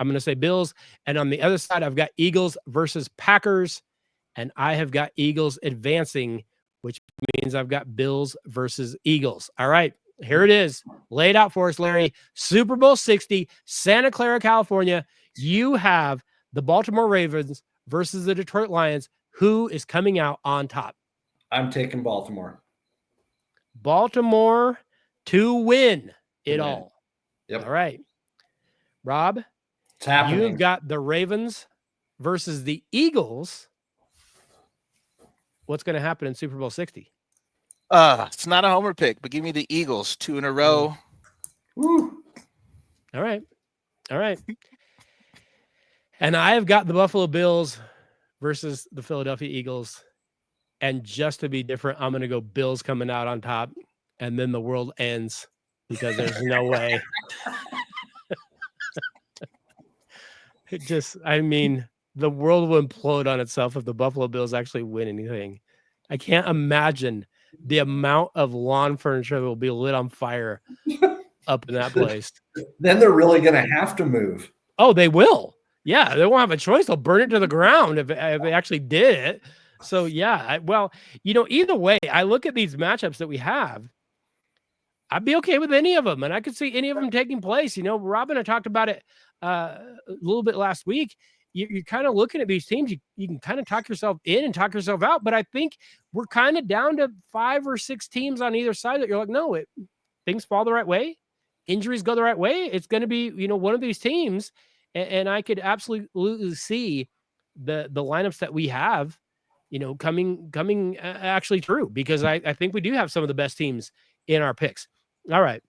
I'm going to say Bills. And on the other side, I've got Eagles versus Packers. And I have got Eagles advancing, which means I've got Bills versus Eagles. All right, here it is. Lay it out for us, Larry. Super Bowl 60, Santa Clara, California. You have the Baltimore Ravens versus the Detroit Lions. Who is coming out on top? I'm taking Baltimore. Baltimore to win it all. Yep. All right. Rob, It's happening. you've got the Ravens versus the Eagles. What's going to happen in Super Bowl 60? It's not a homer pick, but give me the Eagles 2 in a row. Woo. All right. All right. And I have got the Buffalo Bills versus the Philadelphia Eagles. And just to be different, I'm going to go Bills coming out on top. And then the world ends because there's no way. It just, I mean, the world will implode on itself if the Buffalo Bills actually win anything. I can't imagine the amount of lawn furniture that will be lit on fire up in that place. Then they're really going to have to move. Oh, they will. Yeah, they won't have a choice. They'll burn it to the ground if they actually did it. So, yeah, well, either way, I look at these matchups that we have. I'd be okay with any of them, and I could see any of them taking place. Rob and I talked about it a little bit last week. You're kind of looking at these teams. You can kind of talk yourself in and talk yourself out, but I think we're kind of down to 5 or 6 teams on either side that you're like, no, things fall the right way. Injuries go the right way. It's going to be, one of these teams. And I could absolutely see the lineups that we have, coming actually true, because I think we do have some of the best teams in our picks. All right.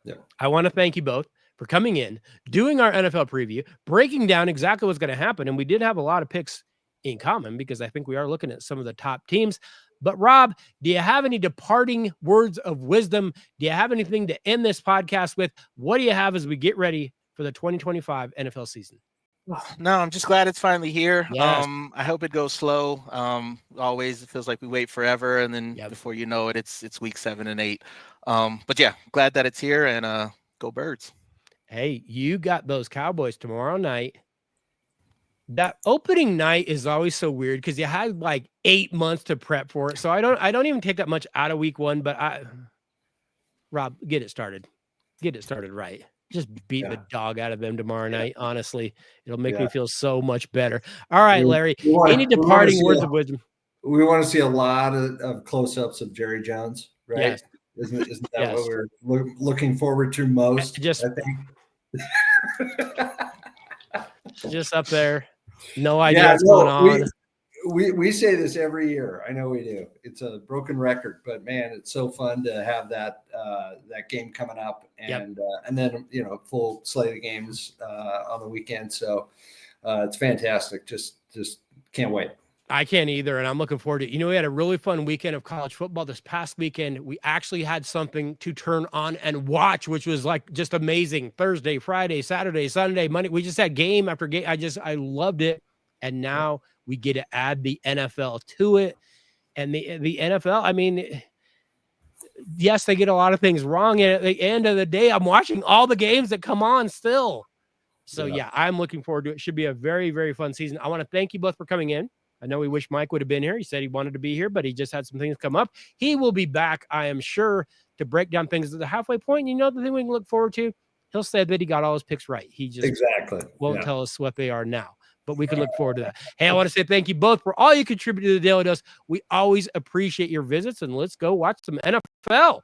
Yeah. I want to thank you both for coming in, doing our NFL preview, breaking down exactly what's going to happen. And we did have a lot of picks in common because I think we are looking at some of the top teams. But Rob, do you have any departing words of wisdom? Do you have anything to end this podcast with? What do you have as we get ready for the 2025 NFL season? No, I'm just glad it's finally here. Yes. I hope it goes slow. Always it feels like we wait forever, and then before you know it, it's week 7 and 8. But yeah, glad that it's here, and go Birds. Hey, you got those Cowboys tomorrow night. That opening night is always so weird because you had like 8 months to prep for it. So I don't even take that much out of week 1, but Rob, get it started. Get it started right. Just beat the dog out of them tomorrow night. Honestly, it'll make me feel so much better. All right, Larry, any departing words of wisdom? We want to see a lot of close-ups of Jerry Jones, right? Yes. Isn't that what we're looking forward to most? Just, I think. Just up there. No idea what's going on. We say this every year. I know we do. It's a broken record, but man, it's so fun to have that game coming up, and then full slate of games on the weekend. So it's fantastic. Just can't wait. I can't either, and I'm looking forward to it. We had a really fun weekend of college football this past weekend. We actually had something to turn on and watch, which was like just amazing. Thursday, Friday, Saturday, Sunday, Monday. We just had game after game. I loved it. And now we get to add the NFL to it. And the NFL, I mean, yes, they get a lot of things wrong. And at the end of the day, I'm watching all the games that come on still. So, I'm looking forward to it. It should be a very, very fun season. I want to thank you both for coming in. I know we wish Mike would have been here. He said he wanted to be here, but he just had some things come up. He will be back, I am sure, to break down things at the halfway point. The thing we can look forward to, he'll say that he got all his picks right. He just won't tell us what they are now. But we can look forward to that. Hey, I want to say thank you both for all you contribute to the Daily Dose. We always appreciate your visits, and let's go watch some NFL.